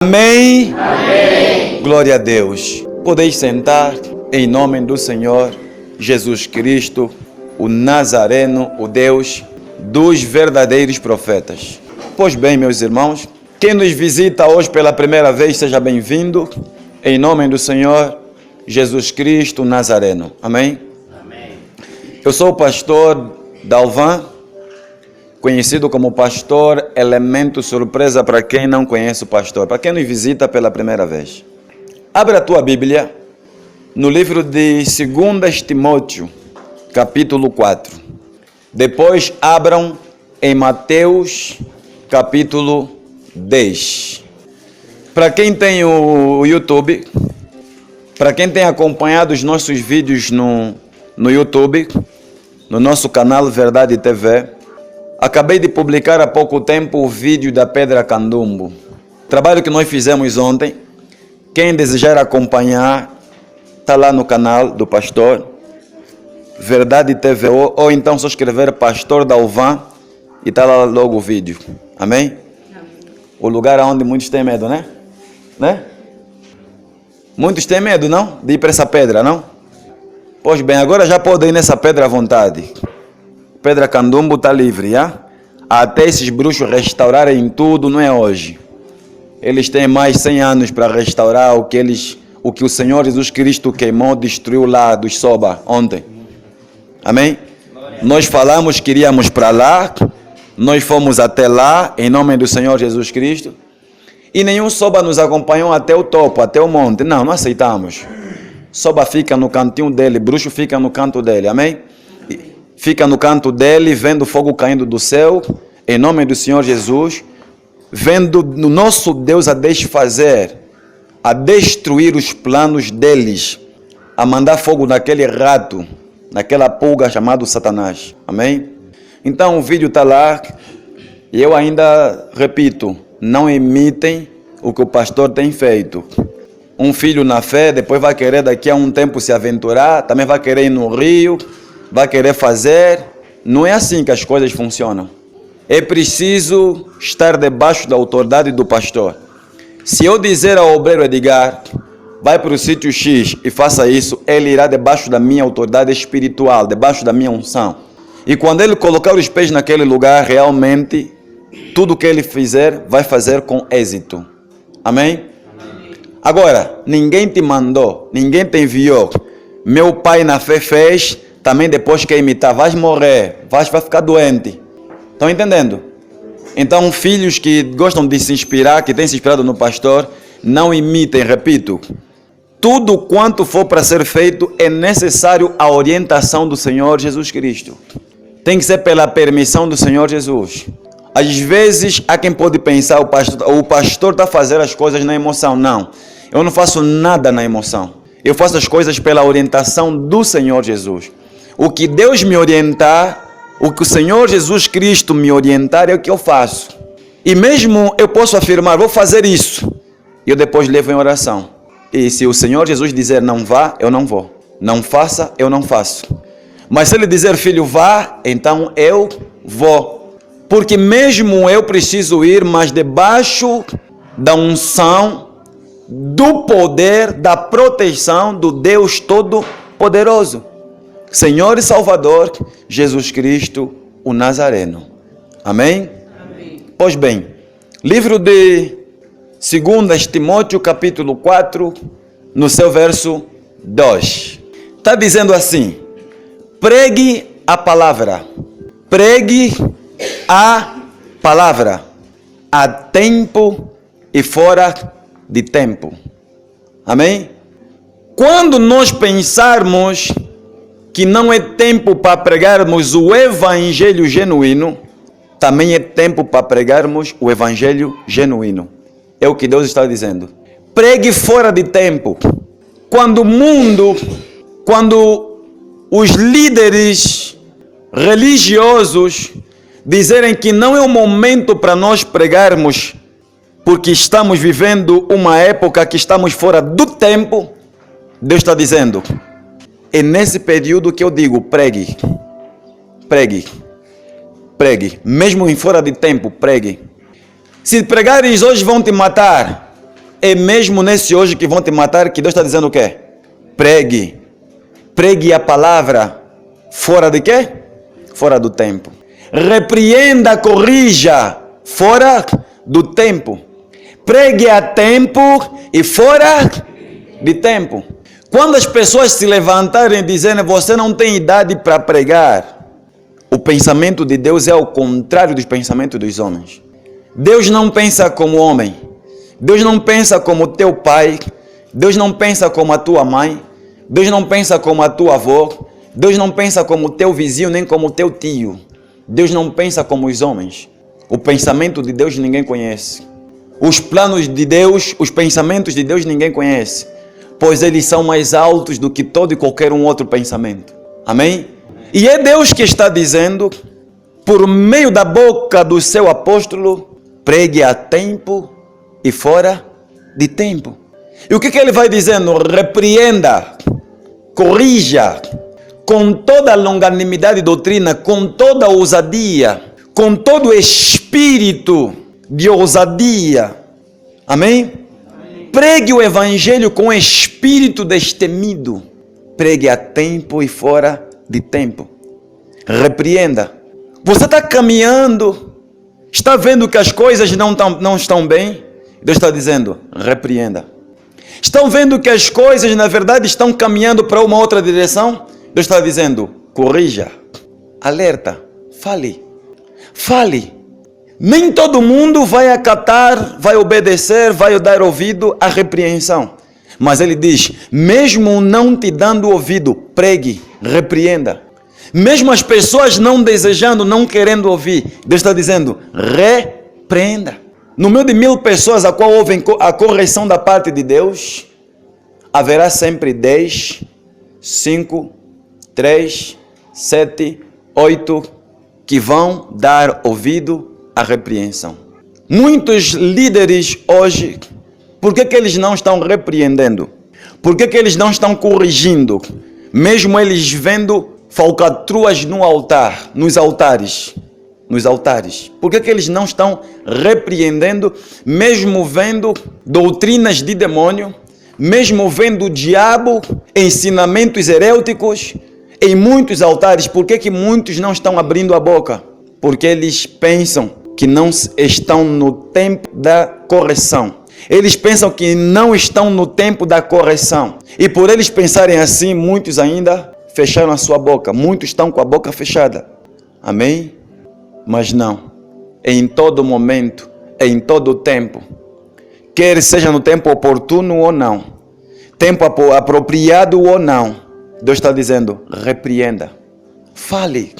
Amém? Amém. Glória a Deus. Podeis sentar em nome do Senhor Jesus Cristo, o Nazareno, o Deus dos verdadeiros profetas. Pois bem, meus irmãos, quem nos visita hoje pela primeira vez, seja bem-vindo, em nome do Senhor Jesus Cristo, Nazareno. Amém? Amém. Eu sou o pastor Dalvan, conhecido como pastor Elemento Surpresa para quem não conhece o pastor, para quem nos visita pela primeira vez. Abre a tua Bíblia no livro de 2 Timóteo, capítulo 4. Depois abram em Mateus, capítulo 10. Para quem tem o YouTube, para quem tem acompanhado os nossos vídeos no YouTube, no nosso canal Verdade TV, acabei de publicar há pouco tempo o vídeo da Pedra Candumbo. Trabalho que nós fizemos ontem. Quem desejar acompanhar, está lá no canal do pastor Verdade TV, ou então só escrever Pastor Dalvan e está lá logo o vídeo. Amém? O lugar onde muitos têm medo, né? Muitos têm medo, não? De ir para essa pedra, não? Pois bem, agora já podem ir nessa pedra à vontade. Pedra Candumbo está livre, já? Até esses bruxos restaurarem tudo, não é hoje. Eles têm mais 100 anos para restaurar o que o Senhor Jesus Cristo queimou, destruiu lá dos Soba ontem. Amém? Nós falamos que iríamos para lá, nós fomos até lá, em nome do Senhor Jesus Cristo, e nenhum Soba nos acompanhou até o topo, até o monte. Não aceitamos. Soba fica no cantinho dele, bruxo fica no canto dele, amém? Fica no canto dele, vendo fogo caindo do céu, em nome do Senhor Jesus, vendo o nosso Deus a desfazer, a destruir os planos deles, a mandar fogo naquele rato, naquela pulga chamado Satanás. Amém? Então o vídeo está lá, e eu ainda repito, não imitem o que o pastor tem feito. Um filho na fé, depois vai querer daqui a um tempo se aventurar, também vai querer ir no rio, vai querer fazer. Não é assim que as coisas funcionam. É preciso estar debaixo da autoridade do pastor. Se eu dizer ao obreiro Edgar, vai para o sítio X e faça isso, ele irá debaixo da minha autoridade espiritual, debaixo da minha unção. E quando ele colocar os pés naquele lugar, realmente, tudo que ele fizer, vai fazer com êxito. Amém? Agora, ninguém te mandou, ninguém te enviou. Meu pai na fé fez, também depois quer imitar, vais morrer, vai ficar doente. Estão entendendo? Então, filhos que gostam de se inspirar, que têm se inspirado no pastor, não imitem, repito. Tudo quanto for para ser feito, é necessário a orientação do Senhor Jesus Cristo. Tem que ser pela permissão do Senhor Jesus. Às vezes, há quem pode pensar, o pastor está a fazer as coisas na emoção. Não, eu não faço nada na emoção. Eu faço as coisas pela orientação do Senhor Jesus. O que Deus me orientar, o que o Senhor Jesus Cristo me orientar é o que eu faço. E mesmo eu posso afirmar, vou fazer isso, e eu depois levo em oração. E se o Senhor Jesus dizer não vá, eu não vou. Não faça, eu não faço. Mas se Ele dizer filho vá, então eu vou. Porque mesmo eu preciso ir, mas debaixo da unção, do poder, da proteção do Deus Todo-Poderoso. Senhor e Salvador, Jesus Cristo, o Nazareno. Amém? Amém. Pois bem, livro de 2 Timóteo, capítulo 4, no seu verso 2. Está dizendo assim: pregue a palavra. Pregue a palavra a tempo e fora de tempo. Amém? Quando nós pensarmos que não é tempo para pregarmos o evangelho genuíno, também é tempo para pregarmos o evangelho genuíno. É o que Deus está dizendo. Pregue fora de tempo. Quando o mundo, quando os líderes religiosos dizerem que não é o momento para nós pregarmos, porque estamos vivendo uma época que estamos fora do tempo, Deus está dizendo, é nesse período que eu digo, pregue, pregue, pregue, mesmo em fora de tempo, pregue. Se pregares hoje vão te matar, É mesmo nesse hoje que vão te matar que Deus está dizendo o quê? Pregue. Pregue a palavra fora de quê? Fora do tempo. Repreenda, corrija fora do tempo. Pregue a tempo e fora de tempo. Quando as pessoas se levantarem e dizerem você não tem idade para pregar, o pensamento de Deus é ao contrário dos pensamentos dos homens. Deus não pensa como homem. Deus não pensa como teu pai. Deus não pensa como a tua mãe. Deus não pensa como a tua avó. Deus não pensa como o teu vizinho, nem como o teu tio. Deus não pensa como os homens. O pensamento de Deus ninguém conhece. Os planos de Deus, os pensamentos de Deus ninguém conhece. Pois eles são mais altos do que todo e qualquer um outro pensamento. Amém? E é Deus que está dizendo, por meio da boca do seu apóstolo, pregue a tempo e fora de tempo. E o que ele vai dizendo? Repreenda, corrija, com toda a longanimidade e doutrina, com toda a ousadia, com todo o espírito de ousadia. Amém? Pregue o evangelho com espírito destemido. Pregue a tempo e fora de tempo. Repreenda. Você está caminhando, está vendo que as coisas não estão bem? Deus está dizendo, repreenda. Estão vendo que as coisas, na verdade, estão caminhando para uma outra direção? Deus está dizendo, corrija, alerta, fale. Fale. Nem todo mundo vai acatar, vai obedecer, vai dar ouvido à repreensão. Mas ele diz, mesmo não te dando ouvido, pregue, repreenda. Mesmo as pessoas não desejando, não querendo ouvir, Deus está dizendo, repreenda. No meio de 1000 pessoas a qual houve a correção da parte de Deus, haverá sempre 10, 5, 3, 7, 8 que vão dar ouvido à repreensão. Muitos líderes hoje, por que eles não estão repreendendo? Por que eles não estão corrigindo? Mesmo eles vendo falcatruas no altar, nos altares. Por que eles não estão repreendendo, mesmo vendo doutrinas de demônio, mesmo vendo o diabo, ensinamentos herêuticos em muitos altares? Por que muitos não estão abrindo a boca? Porque eles pensam que não estão no tempo da correção. Eles pensam que não estão no tempo da correção. E por eles pensarem assim, muitos ainda fecharam a sua boca. Muitos estão com a boca fechada. Amém? Mas não. Em todo momento, em todo tempo, quer seja no tempo oportuno ou não, tempo apropriado ou não, Deus está dizendo, repreenda. Fale.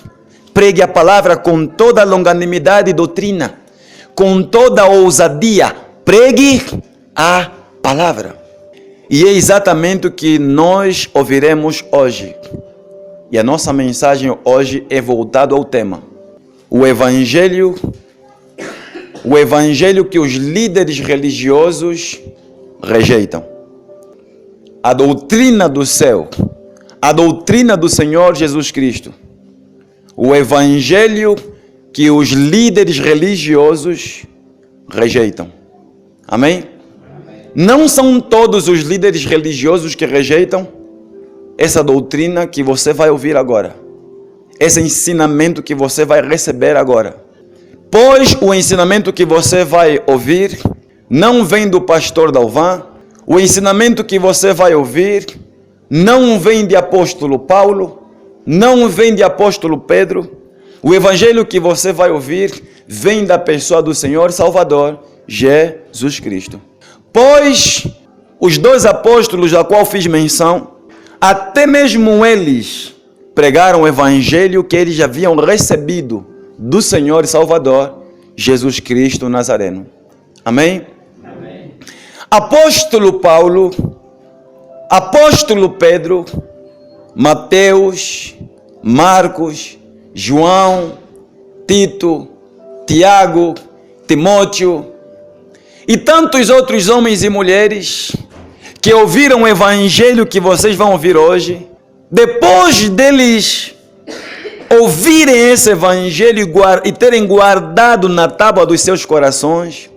Pregue a palavra com toda a longanimidade e doutrina, com toda a ousadia. Pregue a palavra. E é exatamente o que nós ouviremos hoje. E a nossa mensagem hoje é voltada ao tema. O evangelho que os líderes religiosos rejeitam. A doutrina do céu. A doutrina do Senhor Jesus Cristo. O evangelho que os líderes religiosos rejeitam. Amém? Não são todos os líderes religiosos que rejeitam essa doutrina que você vai ouvir agora. Esse ensinamento que você vai receber agora. Pois o ensinamento que você vai ouvir não vem do pastor Dalvan. O ensinamento que você vai ouvir não vem de apóstolo Paulo. Não vem de apóstolo Pedro. O evangelho que você vai ouvir vem da pessoa do Senhor Salvador, Jesus Cristo. Pois os 2 apóstolos a qual fiz menção, até mesmo eles pregaram o evangelho que eles haviam recebido do Senhor Salvador, Jesus Cristo Nazareno. Amém? Amém. Apóstolo Paulo, apóstolo Pedro, Mateus, Marcos, João, Tito, Tiago, Timóteo e tantos outros homens e mulheres que ouviram o evangelho que vocês vão ouvir hoje, depois deles ouvirem esse evangelho e terem guardado na tábua dos seus corações,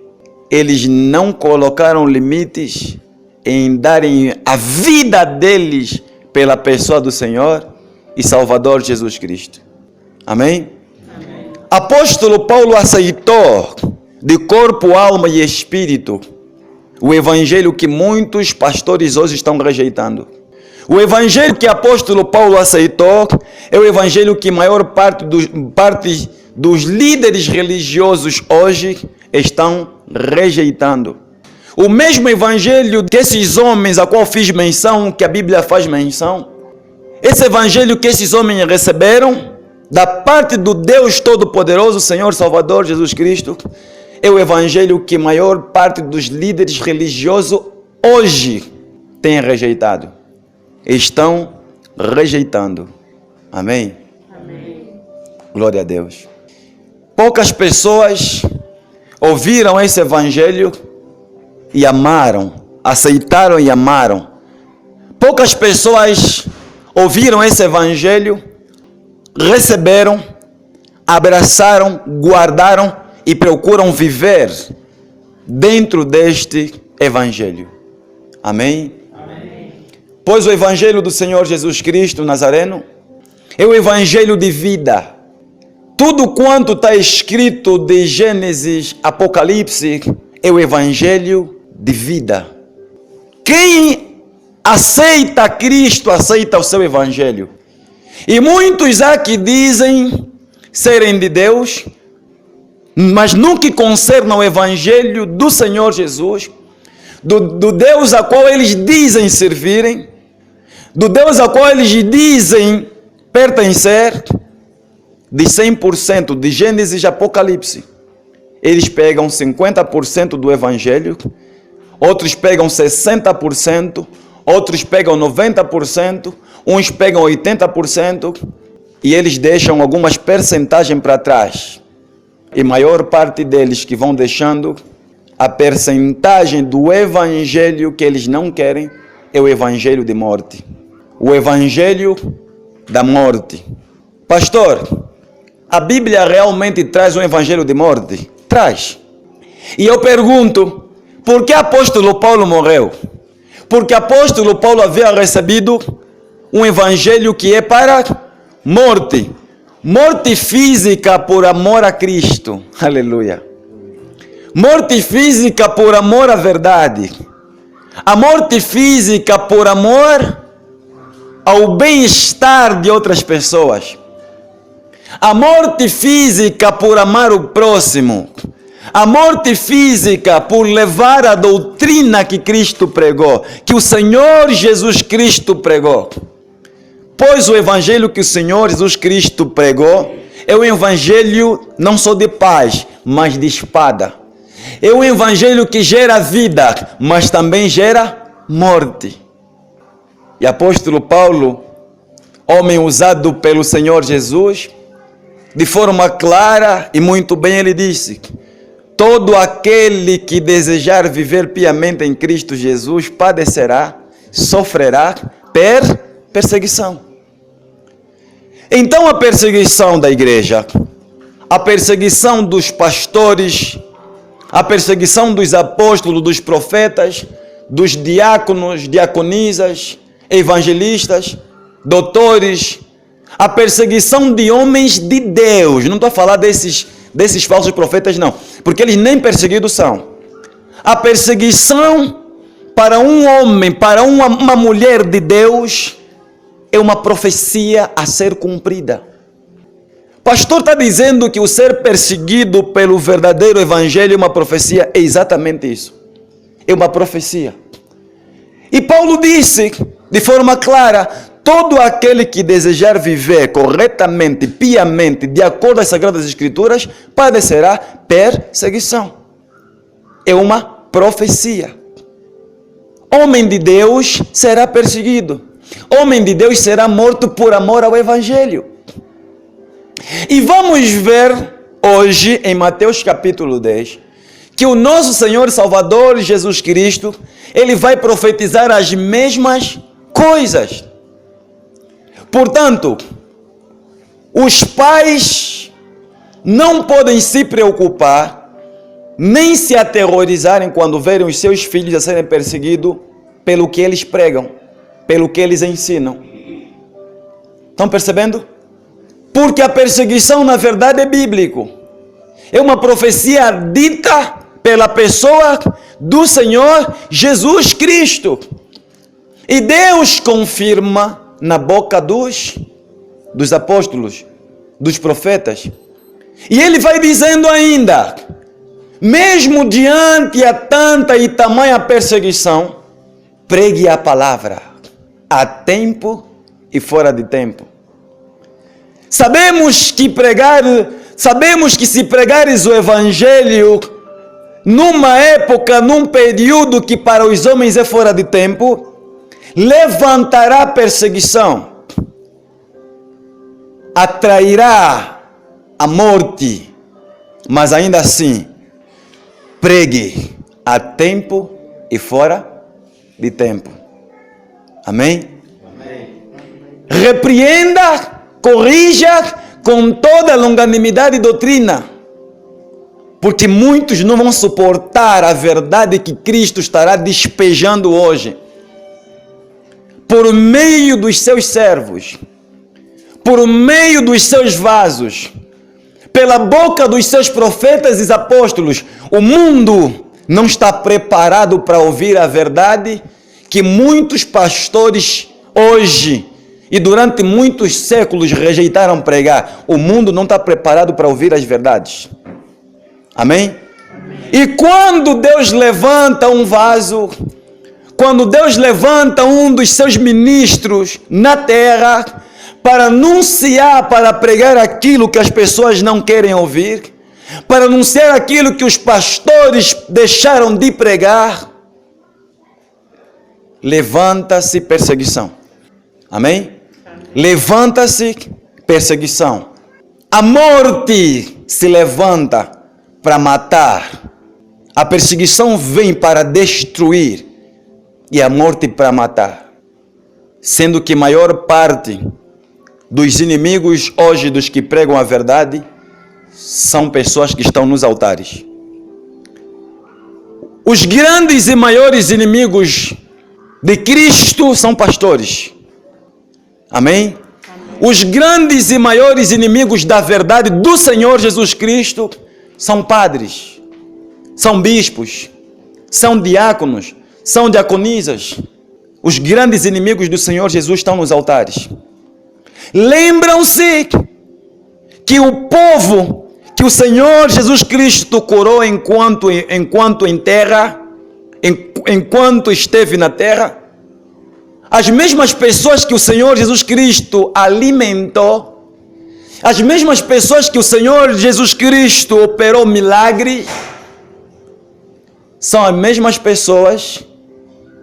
eles não colocaram limites em darem a vida deles pela pessoa do Senhor e Salvador Jesus Cristo. Amém? Amém. Apóstolo Paulo aceitou de corpo, alma e espírito o evangelho que muitos pastores hoje estão rejeitando. O evangelho que o apóstolo Paulo aceitou é o evangelho que a maior parte dos líderes religiosos hoje estão rejeitando. O mesmo evangelho que esses homens a qual fiz menção, que a Bíblia faz menção, esse evangelho que esses homens receberam da parte do Deus Todo-Poderoso, Senhor Salvador Jesus Cristo, é o evangelho que a maior parte dos líderes religiosos hoje tem rejeitado. Estão rejeitando. Amém? Amém. Glória a Deus. Poucas pessoas ouviram esse evangelho e amaram, aceitaram e amaram. Poucas pessoas ouviram esse evangelho, receberam, abraçaram, guardaram e procuram viver dentro deste evangelho. Amém? Amém. Pois o evangelho do Senhor Jesus Cristo Nazareno é o evangelho de vida. Tudo quanto está escrito de Gênesis, Apocalipse, é o evangelho de vida. Quem aceita Cristo, aceita o seu evangelho. E muitos há que dizem serem de Deus, mas no que concerne ao evangelho do Senhor Jesus, do Deus a qual eles dizem servirem, do Deus a qual eles dizem pertencer, de 100% de Gênesis e Apocalipse, eles pegam 50% do evangelho, outros pegam 60%, outros pegam 90%, uns pegam 80%, e eles deixam algumas percentagens para trás. E a maior parte deles que vão deixando, a percentagem do evangelho que eles não querem é o evangelho de morte. O evangelho da morte. Pastor, a Bíblia realmente traz um evangelho de morte? Traz. E eu pergunto, por que o apóstolo Paulo morreu? Porque o apóstolo Paulo havia recebido um evangelho que é para morte. Morte física por amor a Cristo. Aleluia. Morte física por amor à verdade. A morte física por amor ao bem-estar de outras pessoas. A morte física por amar o próximo. A morte física por levar a doutrina que Cristo pregou, que o Senhor Jesus Cristo pregou. Pois o evangelho que o Senhor Jesus Cristo pregou é um evangelho não só de paz, mas de espada. É um evangelho que gera vida, mas também gera morte. E apóstolo Paulo, homem usado pelo Senhor Jesus, de forma clara e muito bem ele disse: todo aquele que desejar viver piamente em Cristo Jesus padecerá, sofrerá perseguição. Então a perseguição da igreja, a perseguição dos pastores, a perseguição dos apóstolos, dos profetas, dos diáconos, diaconisas, evangelistas, doutores, a perseguição de homens de Deus, não estou a falar desses falsos profetas não, porque eles nem perseguidos são. A perseguição para um homem, para uma mulher de Deus, é uma profecia a ser cumprida. Pastor está dizendo que o ser perseguido pelo verdadeiro evangelho é uma profecia. É exatamente isso. É uma profecia. E Paulo disse de forma clara: todo aquele que desejar viver corretamente, piamente, de acordo com as Sagradas Escrituras, padecerá perseguição. É uma profecia. Homem de Deus será perseguido. Homem de Deus será morto por amor ao Evangelho. E vamos ver hoje em Mateus capítulo 10, que o nosso Senhor Salvador Jesus Cristo, ele vai profetizar as mesmas coisas. Portanto, os pais não podem se preocupar nem se aterrorizarem quando verem os seus filhos a serem perseguidos pelo que eles pregam, pelo que eles ensinam. Estão percebendo? Porque a perseguição, na verdade, é bíblico. É uma profecia dita pela pessoa do Senhor Jesus Cristo. E Deus confirma na boca dos apóstolos, dos profetas. E ele vai dizendo ainda, mesmo diante a tanta e tamanha perseguição, pregue a palavra, a tempo e fora de tempo. Sabemos que se pregares o evangelho numa época, num período que para os homens é fora de tempo, levantará perseguição, atrairá a morte, mas ainda assim, pregue a tempo e fora de tempo. Amém? Amém. Repreenda, corrija com toda a longanimidade e doutrina, porque muitos não vão suportar a verdade que Cristo estará despejando hoje, por meio dos seus servos, por meio dos seus vasos, pela boca dos seus profetas e apóstolos. O mundo não está preparado para ouvir a verdade que muitos pastores hoje e durante muitos séculos rejeitaram pregar. O mundo não está preparado para ouvir as verdades. Amém? E quando Deus levanta um vaso, quando Deus levanta um dos seus ministros na terra para anunciar, para pregar aquilo que as pessoas não querem ouvir, para anunciar aquilo que os pastores deixaram de pregar, levanta-se perseguição. Amém? Levanta-se perseguição. A morte se levanta para matar. A perseguição vem para destruir e a morte para matar. Sendo que maior parte dos inimigos hoje dos que pregam a verdade são pessoas que estão nos altares. Os grandes e maiores inimigos de Cristo são pastores. Amém? Os grandes e maiores inimigos da verdade do Senhor Jesus Cristo são padres, são bispos, são diáconos, são diaconisas. Os grandes inimigos do Senhor Jesus estão nos altares. Lembram-se que o povo que o Senhor Jesus Cristo curou enquanto em terra, enquanto esteve na terra, as mesmas pessoas que o Senhor Jesus Cristo alimentou, as mesmas pessoas que o Senhor Jesus Cristo operou milagre, são as mesmas pessoas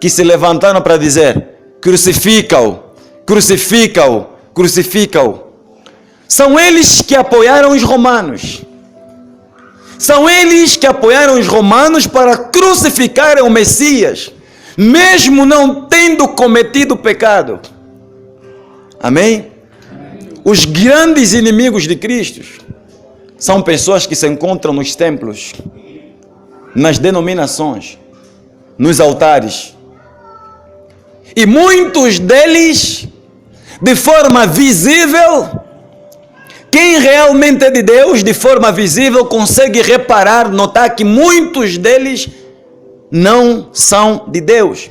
que se levantaram para dizer: crucifica-o, crucifica-o, crucifica-o. São eles que apoiaram os romanos. São eles que apoiaram os romanos para crucificarem o Messias, mesmo não tendo cometido pecado. Amém? Os grandes inimigos de Cristo são pessoas que se encontram nos templos, nas denominações, nos altares. E muitos deles, de forma visível, quem realmente é de Deus, de forma visível, consegue reparar, notar que muitos deles não são de Deus.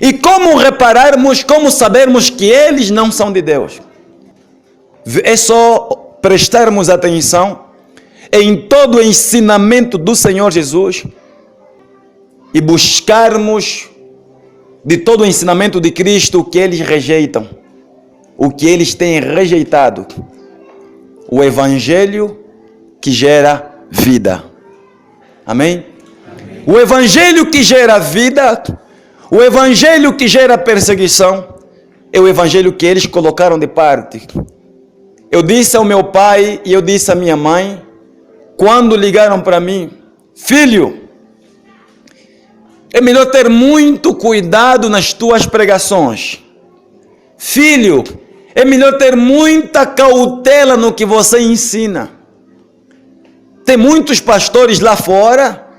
E como repararmos, como sabermos que eles não são de Deus? É só prestarmos atenção em todo o ensinamento do Senhor Jesus e buscarmos de todo o ensinamento de Cristo o que eles rejeitam, o que eles têm rejeitado. O Evangelho que gera vida. Amém? O Evangelho que gera vida, o Evangelho que gera perseguição, é o Evangelho que eles colocaram de parte. Eu disse ao meu pai e eu disse à minha mãe, quando ligaram para mim: filho, é melhor ter muito cuidado nas tuas pregações. Filho, é melhor ter muita cautela no que você ensina. Tem muitos pastores lá fora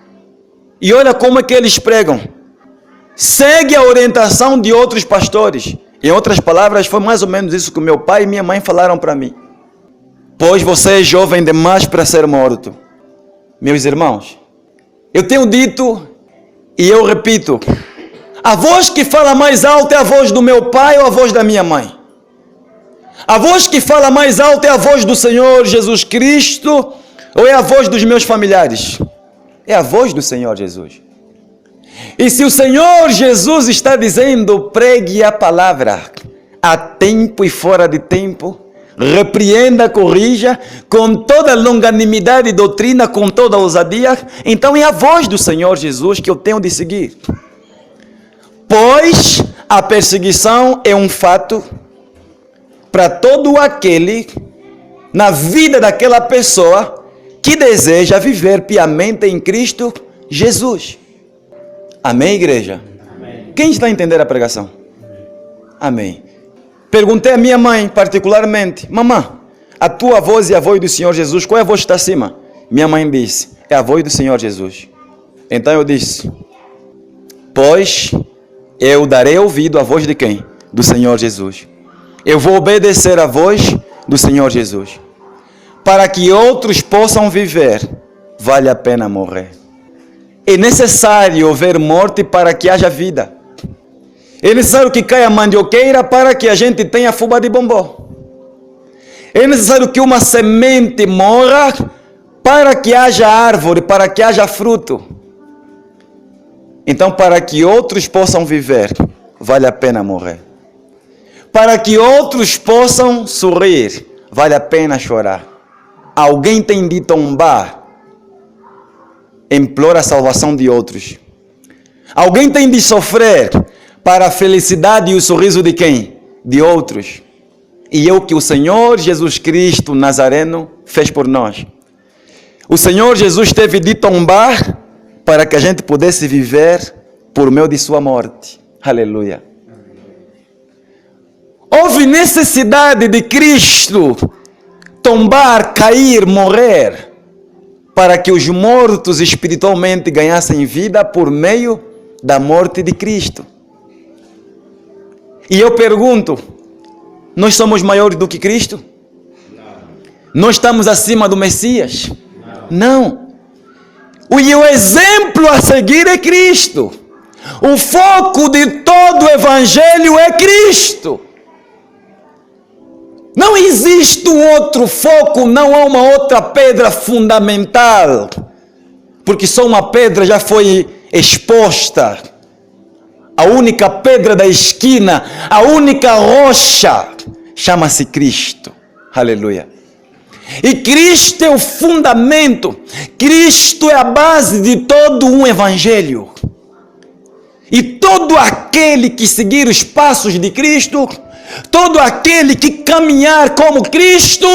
E olha como é que eles pregam. Segue a orientação de outros pastores. Em outras palavras, foi mais ou menos isso que meu pai e minha mãe falaram para mim. Pois você é jovem demais para ser morto. Meus irmãos, eu tenho dito e eu repito, a voz que fala mais alto é a voz do meu pai ou a voz da minha mãe? A voz que fala mais alto é a voz do Senhor Jesus Cristo ou é a voz dos meus familiares? É a voz do Senhor Jesus. E se o Senhor Jesus está dizendo, pregue a palavra, a tempo e fora de tempo, repreenda, corrija, com toda longanimidade e doutrina, com toda ousadia, então é a voz do Senhor Jesus que eu tenho de seguir. Pois a perseguição é um fato para todo aquele, na vida daquela pessoa, que deseja viver piamente em Cristo Jesus. Amém, igreja? Amém. Quem está a entender a pregação? Amém. Perguntei à minha mãe, particularmente, mamãe, a tua voz e a voz do Senhor Jesus, qual é a voz que está acima? Minha mãe disse, é a voz do Senhor Jesus. Então eu disse, pois eu darei ouvido à voz de quem? Do Senhor Jesus. Eu vou obedecer à voz do Senhor Jesus. Para que outros possam viver, vale a pena morrer. É necessário haver morte para que haja vida. É necessário que caia mandioqueira para que a gente tenha fubá de bombom. É necessário que uma semente morra para que haja árvore, para que haja fruto. Então, para que outros possam viver, vale a pena morrer. Para que outros possam sorrir, vale a pena chorar. Alguém tem de tombar, implora a salvação de outros. Alguém tem de sofrer para a felicidade e o sorriso de quem? De outros. E é o que o Senhor Jesus Cristo Nazareno fez por nós. O Senhor Jesus teve de tombar para que a gente pudesse viver por meio de sua morte. Aleluia. Houve necessidade de Cristo tombar, cair, morrer, para que os mortos espiritualmente ganhassem vida por meio da morte de Cristo. E eu pergunto, nós somos maiores do que Cristo? Não. Nós estamos acima do Messias? Não. E o exemplo a seguir é Cristo. O foco de todo o Evangelho é Cristo. Não existe um outro foco, não há uma outra pedra fundamental, porque só uma pedra já foi exposta. A única pedra da esquina, a única rocha, chama-se Cristo. Aleluia. E Cristo é o fundamento, Cristo é a base de todo um evangelho. E todo aquele que seguir os passos de Cristo, todo aquele que caminhar como Cristo,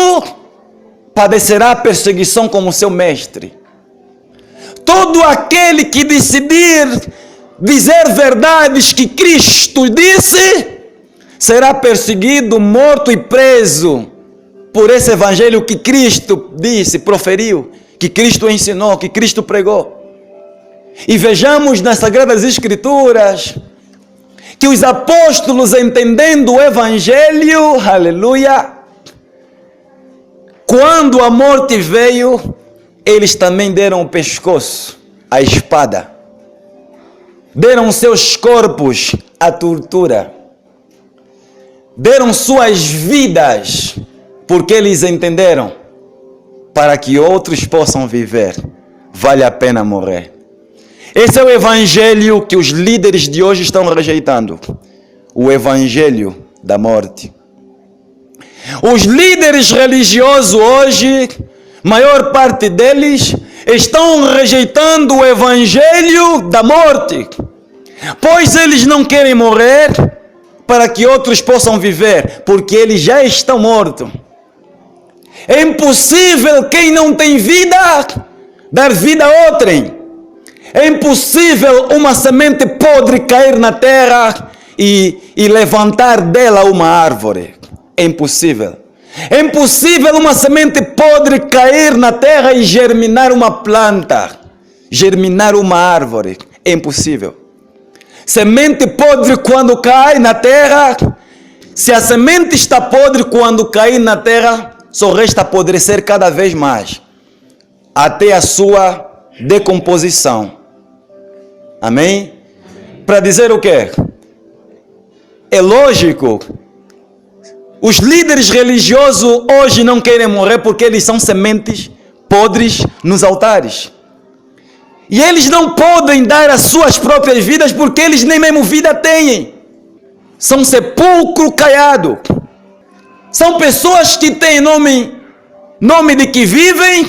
padecerá perseguição como seu mestre. Todo aquele que decidir dizer verdades que Cristo disse, será perseguido, morto e preso por esse evangelho que Cristo disse, proferiu, que Cristo ensinou, que Cristo pregou. E vejamos nas Sagradas Escrituras que os apóstolos, entendendo o evangelho, aleluia, quando a morte veio, eles também deram o pescoço, a espada, deram seus corpos à tortura, deram suas vidas, porque eles entenderam, para que outros possam viver, vale a pena morrer. Esse é o evangelho que os líderes de hoje estão rejeitando, o evangelho da morte. Os líderes religiosos hoje, maior parte deles, estão rejeitando o evangelho da morte, pois eles não querem morrer para que outros possam viver, porque eles já estão mortos. É impossível quem não tem vida dar vida a outrem. É impossível uma semente podre cair na terra e levantar dela uma árvore. É impossível. É impossível uma semente podre cair na terra e germinar uma planta. germinar uma árvore. É impossível. Semente podre quando cai na terra, se a semente está podre quando cair na terra, só resta apodrecer cada vez mais, até a sua decomposição. Amém? Para dizer o quê? É lógico, os líderes religiosos hoje não querem morrer porque eles são sementes podres nos altares. E eles não podem dar as suas próprias vidas porque eles nem mesmo vida têm. São sepulcro caiado. São pessoas que têm nome de que vivem,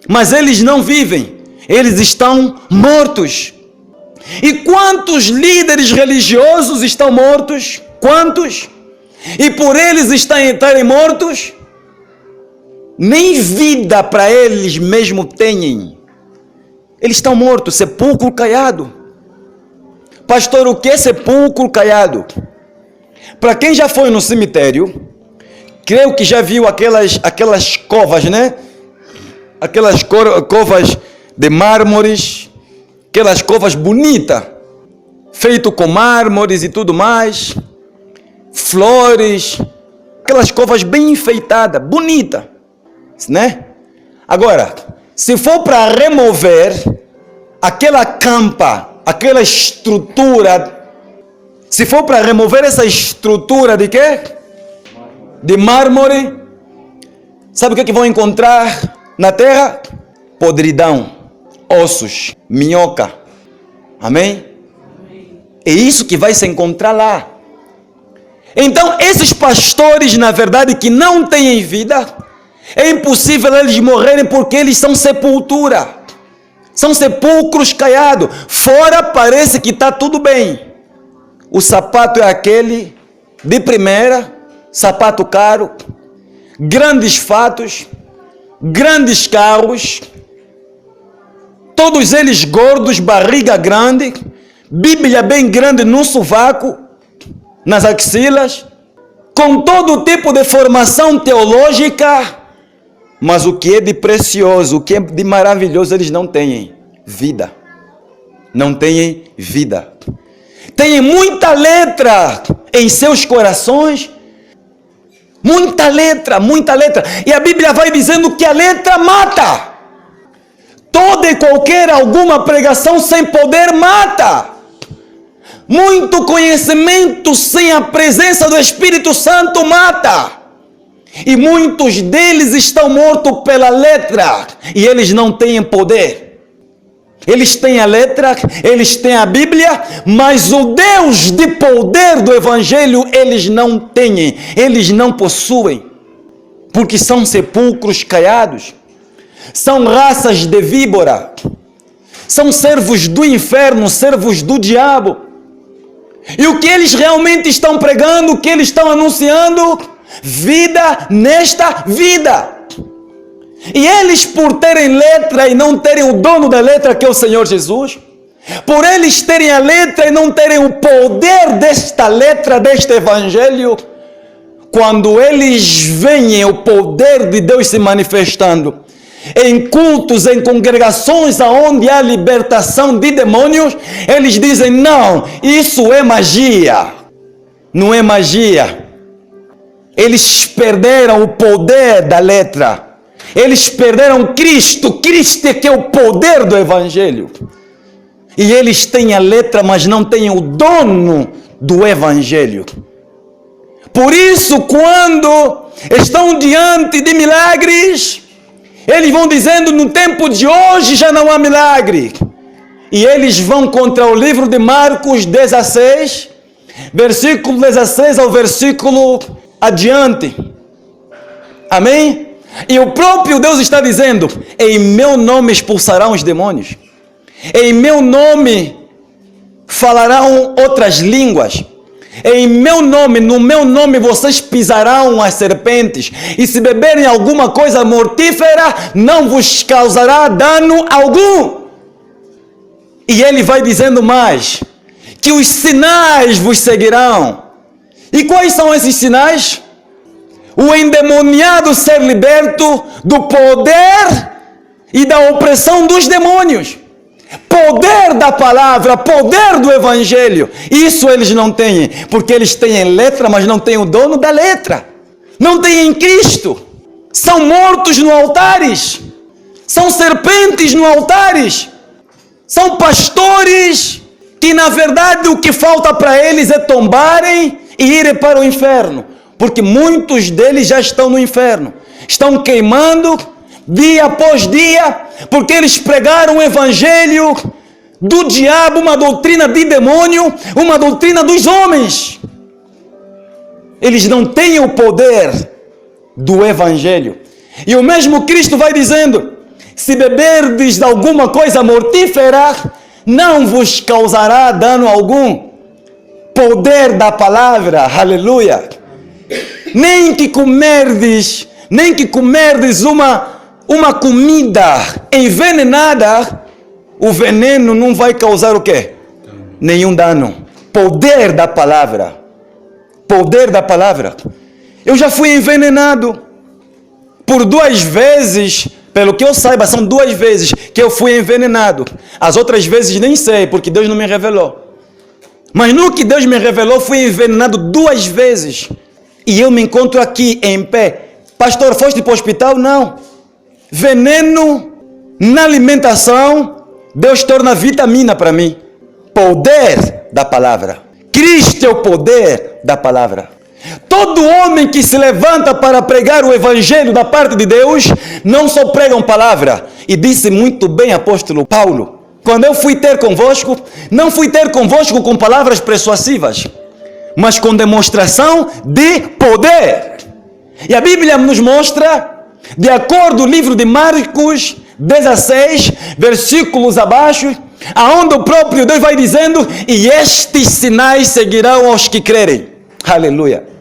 mas eles não vivem. Eles estão mortos. E quantos líderes religiosos estão mortos? Quantos? E por eles estarem mortos, nem vida para eles mesmo têm. Eles estão mortos, sepulcro caiado. Pastor, o que é sepulcro caiado? Para quem já foi no cemitério, creio que já viu aquelas covas, né? Aquelas covas de mármores, aquelas covas bonitas, feito com mármores e tudo mais, flores, aquelas covas bem enfeitadas, bonitas, né? Agora, se for para remover aquela campa, aquela estrutura, se for para remover essa estrutura de quê? De mármore, sabe o que vão encontrar na terra? Podridão, ossos, minhoca. Amém? É isso que vai se encontrar lá. Então, esses pastores, na verdade, que não têm vida, é impossível eles morrerem porque eles são sepultura. São sepulcros caiados. Fora parece que está tudo bem. O sapato é aquele de primeira, sapato caro, grandes fatos, grandes carros, todos eles gordos, barriga grande, Bíblia bem grande no sovaco, nas axilas, com todo tipo de formação teológica, mas o que é de precioso, o que é de maravilhoso, eles não têm vida. Não têm vida. Têm muita letra em seus corações, muita letra, muita letra. E a Bíblia vai dizendo que a letra mata. Toda e qualquer alguma pregação sem poder mata. Muito conhecimento sem a presença do Espírito Santo mata. E muitos deles estão mortos pela letra. E eles não têm poder. Eles têm a letra, eles têm a Bíblia, mas o Deus de poder do Evangelho eles não têm, eles não possuem, porque são sepulcros caiados, são raças de víbora, são servos do inferno, servos do diabo. E o que eles realmente estão pregando, o que eles estão anunciando? Vida nesta vida. E eles, por terem letra e não terem o dono da letra, que é o Senhor Jesus, por eles terem a letra e não terem o poder desta letra, deste Evangelho, quando eles veem o poder de Deus se manifestando em cultos, em congregações onde há libertação de demônios, eles dizem: não, isso é magia. Não é magia. Eles perderam o poder da letra. Eles perderam Cristo. Cristo é que é o poder do Evangelho. E eles têm a letra, mas não têm o dono do Evangelho. Por isso, quando estão diante de milagres, eles vão dizendo: no tempo de hoje já não há milagre. E eles vão contra o livro de Marcos 16, versículo 16 ao versículo adiante. Amém? E o próprio Deus está dizendo: em meu nome expulsarão os demônios, em meu nome falarão outras línguas, em meu nome, no meu nome vocês pisarão as serpentes, e se beberem alguma coisa mortífera, não vos causará dano algum. E ele vai dizendo mais, que os sinais vos seguirão. E quais são esses sinais? O endemoniado ser liberto do poder e da opressão dos demônios. poder da palavra, poder do evangelho. Isso eles não têm, porque eles têm letra, mas não têm o dono da letra. Não têm Cristo. São mortos no altares. São serpentes no altares. São pastores que, na verdade, o que falta para eles é tombarem e irem para o inferno. Porque muitos deles já estão no inferno. Estão queimando dia após dia, porque eles pregaram o evangelho do diabo, uma doutrina de demônio, uma doutrina dos homens. Eles não têm o poder do evangelho. E o mesmo Cristo vai dizendo: se beberdes de alguma coisa mortífera, não vos causará dano algum. Poder da palavra, aleluia. Nem que comerdes uma comida envenenada, o veneno não vai causar o quê? Nenhum dano. Poder da palavra. Poder da palavra. Eu já fui envenenado por 2 vezes, pelo que eu saiba, são 2 vezes que eu fui envenenado. As outras vezes nem sei, porque Deus não me revelou. Mas no que Deus me revelou, fui envenenado 2 vezes. E eu me encontro aqui em pé. Pastor, foste para o hospital? Não. Veneno na alimentação, Deus torna vitamina para mim. Poder da palavra. Cristo é o poder da palavra. Todo homem que se levanta para pregar o evangelho da parte de Deus, não só pregam palavra. E disse muito bem apóstolo Paulo: quando eu fui ter convosco, não fui ter convosco com palavras persuasivas, mas com demonstração de poder. E a Bíblia nos mostra, de acordo com o livro de Marcos 16, versículos abaixo, aonde o próprio Deus vai dizendo: e estes sinais seguirão aos que crerem. Aleluia.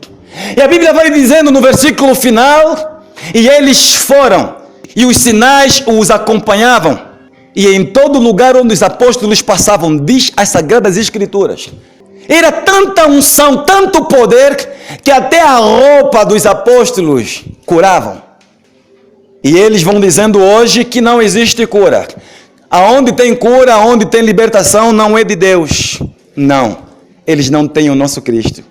E a Bíblia vai dizendo no versículo final: e eles foram, e os sinais os acompanhavam, e em todo lugar onde os apóstolos passavam, diz as Sagradas Escrituras. Era tanta unção, tanto poder, que até a roupa dos apóstolos curavam. E eles vão dizendo hoje que não existe cura. Aonde tem cura, aonde tem libertação, não é de Deus. Não, eles não têm o nosso Cristo.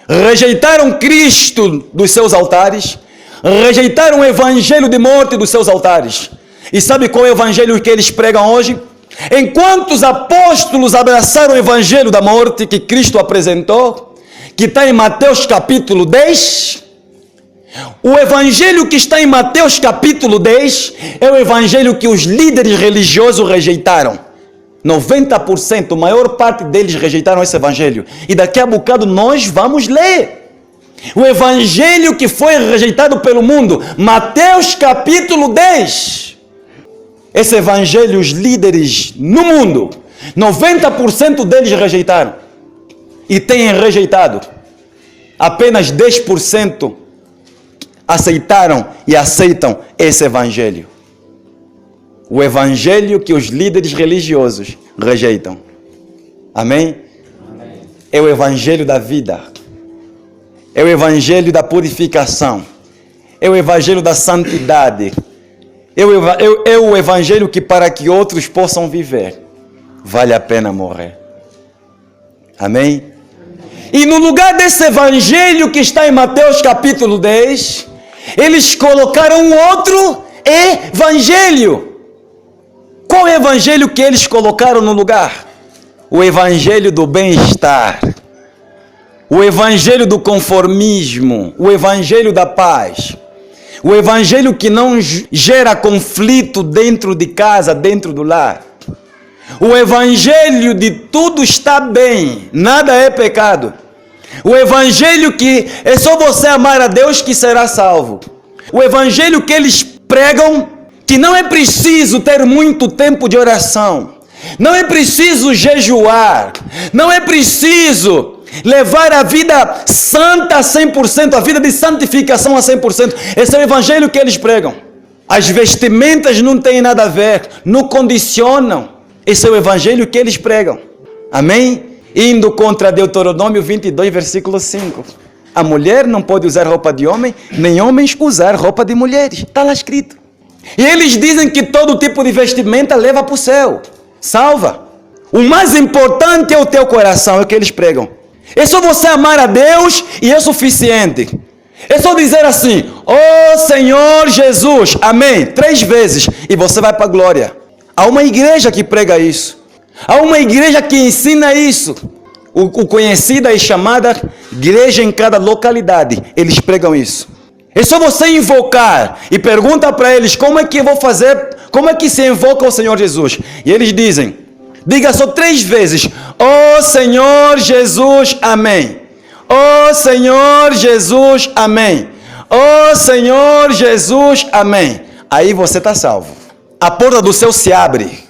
Rejeitaram Cristo dos seus altares, rejeitaram o evangelho de morte dos seus altares. E sabe qual é o evangelho que eles pregam hoje? Enquanto os apóstolos abraçaram o evangelho da morte que Cristo apresentou, que está em Mateus capítulo 10, o evangelho que está em Mateus capítulo 10 é o evangelho que os líderes religiosos rejeitaram. 90%, a maior parte deles rejeitaram esse evangelho. E daqui a bocado nós vamos ler o evangelho que foi rejeitado pelo mundo. Mateus capítulo 10. Esse evangelho, os líderes no mundo, 90% deles rejeitaram. E têm rejeitado. Apenas 10% aceitaram e aceitam esse evangelho. O evangelho que os líderes religiosos rejeitam. Amém? Amém? É o evangelho da vida. É o evangelho da purificação. É o evangelho da santidade. É o evangelho que, para que outros possam viver, vale a pena morrer. Amém? E no lugar desse evangelho que está em Mateus capítulo 10, eles colocaram um outro evangelho. Qual é o evangelho que eles colocaram no lugar? O evangelho do bem-estar. O evangelho do conformismo. O evangelho da paz. O evangelho que não gera conflito dentro de casa, dentro do lar. O evangelho de tudo está bem, nada é pecado. O evangelho que é só você amar a Deus que será salvo. O evangelho que eles pregam, que não é preciso ter muito tempo de oração. Não é preciso jejuar. Não é preciso levar a vida santa a 100%, a vida de santificação a 100%. Esse é o evangelho que eles pregam. As vestimentas não têm nada a ver, não condicionam. Esse é o evangelho que eles pregam. Amém? Indo contra Deuteronômio 22, versículo 5. A mulher não pode usar roupa de homem, nem homens usar roupa de mulheres. Está lá escrito. E eles dizem que todo tipo de vestimenta leva para o céu. Salva. O mais importante é o teu coração, é o que eles pregam. É só você amar a Deus e é suficiente. É só dizer assim: ó Senhor Jesus, amém, 3 vezes e você vai para a glória. Há uma igreja que prega isso. Há uma igreja que ensina isso. O conhecida e chamada igreja em cada localidade. Eles pregam isso. É só você invocar e pergunta para eles: como é que eu vou fazer? Como é que se invoca o Senhor Jesus? E eles dizem: diga só 3 vezes: ó Senhor Jesus, amém. Ó Senhor Jesus, amém. Ó Senhor Jesus, amém. Aí você está salvo. A porta do céu se abre.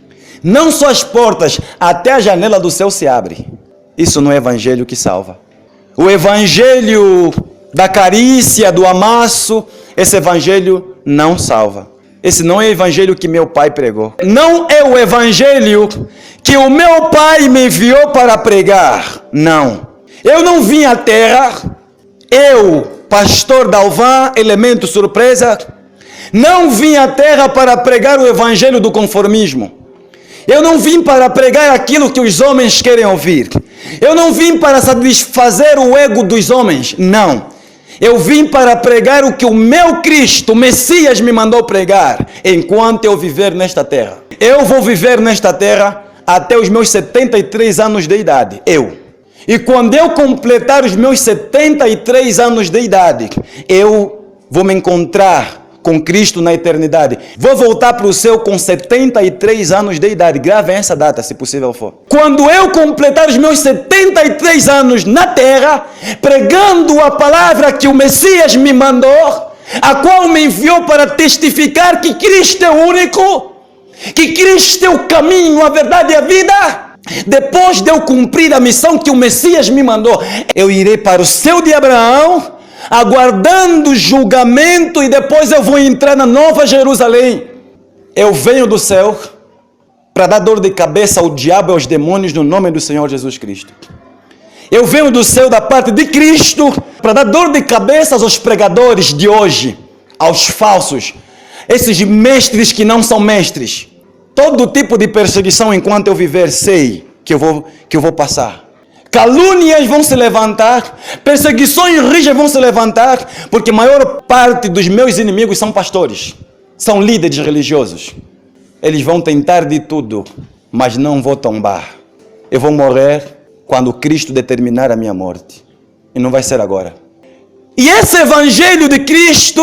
Não só as portas, até a janela do céu se abre. Isso não é evangelho que salva. O evangelho da carícia, do amasso, esse evangelho não salva. Esse não é o evangelho que meu pai pregou. Não é o evangelho que o meu pai me enviou para pregar. Não. Eu não vim à terra, eu, pastor Dalvan, elemento surpresa, não vim à terra para pregar o evangelho do conformismo. Eu não vim para pregar aquilo que os homens querem ouvir. Eu não vim para satisfazer o ego dos homens. Não. Eu vim para pregar o que o meu Cristo, o Messias, me mandou pregar enquanto eu viver nesta terra. Eu vou viver nesta terra até os meus 73 anos de idade. E quando eu completar os meus 73 anos de idade, eu vou me encontrar com Cristo na eternidade. Vou voltar para o céu com 73 anos de idade. Gravem essa data, se possível for. Quando eu completar os meus 73 anos na terra, pregando a palavra que o Messias me mandou, a qual me enviou para testificar que Cristo é o único, que Cristo é o caminho, a verdade e a vida. Depois de eu cumprir a missão que o Messias me mandou, eu irei para o céu de Abraão, aguardando o julgamento, e depois eu vou entrar na Nova Jerusalém. Eu venho do céu para dar dor de cabeça ao diabo e aos demônios no nome do Senhor Jesus Cristo. Eu venho do céu da parte de Cristo para dar dor de cabeça aos pregadores de hoje, aos falsos, esses mestres que não são mestres. Todo tipo de perseguição enquanto eu viver, sei que eu vou passar. Calúnias vão se levantar, perseguições rígidas vão se levantar, porque a maior parte dos meus inimigos são pastores, são líderes religiosos. Eles vão tentar de tudo, mas não vou tombar. Eu vou morrer quando Cristo determinar a minha morte, e não vai ser agora. E esse evangelho de Cristo,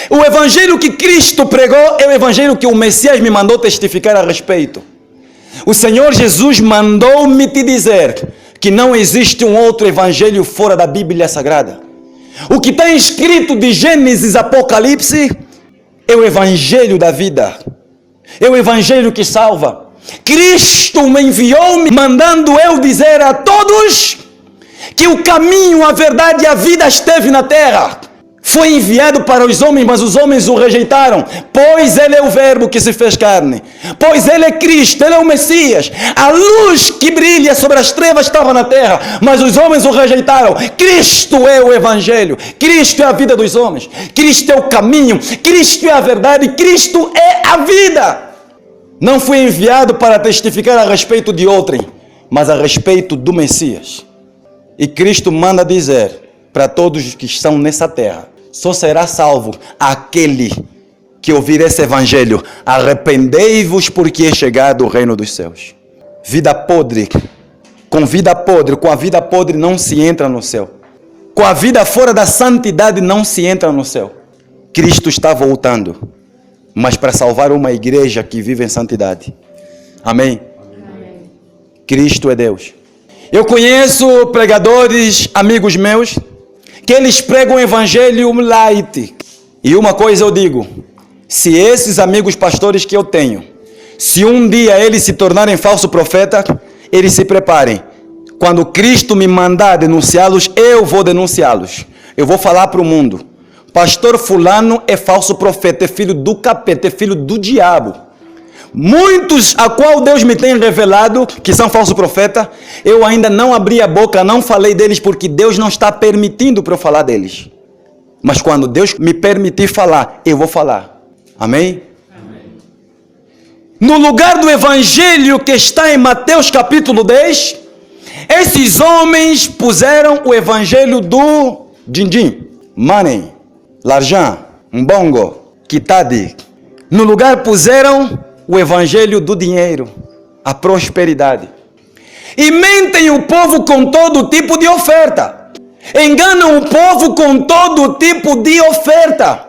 o evangelho que Cristo pregou, é o evangelho que o Messias me mandou testificar a respeito. O Senhor Jesus mandou-me te dizer que não existe um outro evangelho fora da Bíblia Sagrada. O que está escrito de Gênesis, Apocalipse, é o evangelho da vida. É o evangelho que salva. Cristo me enviou-me, mandando eu dizer a todos que o caminho, a verdade e a vida esteve na terra. Foi enviado para os homens, mas os homens o rejeitaram. Pois Ele é o verbo que se fez carne. Pois Ele é Cristo, Ele é o Messias. A luz que brilha sobre as trevas estava na terra, mas os homens o rejeitaram. Cristo é o evangelho. Cristo é a vida dos homens. Cristo é o caminho. Cristo é a verdade. Cristo é a vida. Não fui enviado para testificar a respeito de outrem, mas a respeito do Messias. E Cristo manda dizer para todos os que estão nessa terra: só será salvo aquele que ouvir esse evangelho. Arrependei-vos, porque é chegado o reino dos céus. Vida podre, com a vida podre não se entra no céu. Com a vida fora da santidade não se entra no céu. Cristo está voltando, mas para salvar uma igreja que vive em santidade. Amém? Amém. Cristo é Deus. Eu conheço pregadores, amigos meus, que eles pregam o evangelho light. E uma coisa eu digo: se esses amigos pastores que eu tenho, se um dia eles se tornarem falso profeta, eles se preparem. Quando Cristo me mandar denunciá-los, eu vou denunciá-los. Eu vou falar para o mundo: pastor fulano é falso profeta, é filho do capeta, é filho do diabo. Muitos a qual Deus me tem revelado que são falsos profetas, eu ainda não abri a boca, não falei deles, porque Deus não está permitindo para eu falar deles. Mas quando Deus me permitir falar, eu vou falar. Amém? no lugar do evangelho que está em Mateus capítulo 10, esses homens puseram o evangelho do din-din, money, l'argent, mbongo, kitadi. No lugar puseram o evangelho do dinheiro, a prosperidade. E mentem o povo com todo tipo de oferta. Enganam o povo com todo tipo de oferta.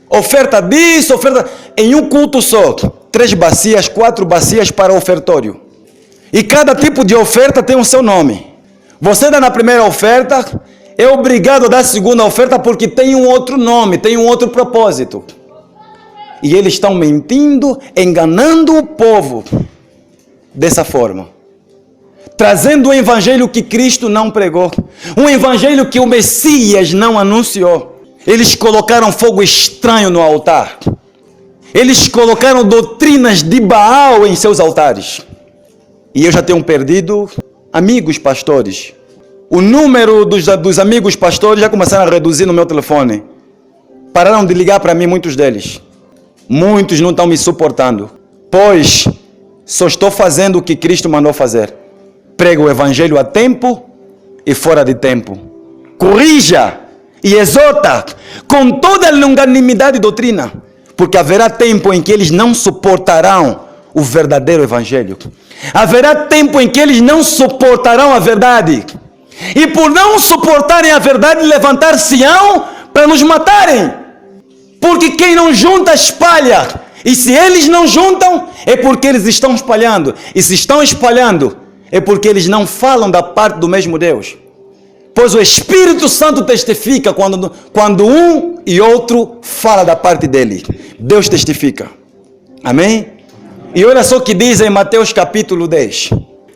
Oferta disso, oferta... Em um culto só, 3 bacias, 4 bacias para o ofertório. E cada tipo de oferta tem o seu nome. Você dá na primeira oferta, é obrigado a dar a segunda oferta porque tem um outro nome, tem um outro propósito. E eles estão mentindo, enganando o povo dessa forma. Trazendo um evangelho que Cristo não pregou. Um evangelho que o Messias não anunciou. Eles colocaram fogo estranho no altar. Eles colocaram doutrinas de Baal em seus altares. E eu já tenho perdido amigos pastores. O número dos amigos pastores já começaram a reduzir no meu telefone. Pararam de ligar para mim, muitos deles. Muitos não estão me suportando. Pois só estou fazendo o que Cristo mandou fazer. Prega o evangelho a tempo e fora de tempo. Corrija e exorta com toda a longanimidade e doutrina. Porque haverá tempo em que eles não suportarão o verdadeiro evangelho. Haverá tempo em que eles não suportarão a verdade. E por não suportarem a verdade, levantar-se-ão para nos matarem. Porque quem não junta, espalha. E se eles não juntam, é porque eles estão espalhando. E se estão espalhando, é porque eles não falam da parte do mesmo Deus. Pois o Espírito Santo testifica quando um e outro fala da parte dele. Deus testifica. Amém? E olha só o que diz em Mateus capítulo 10.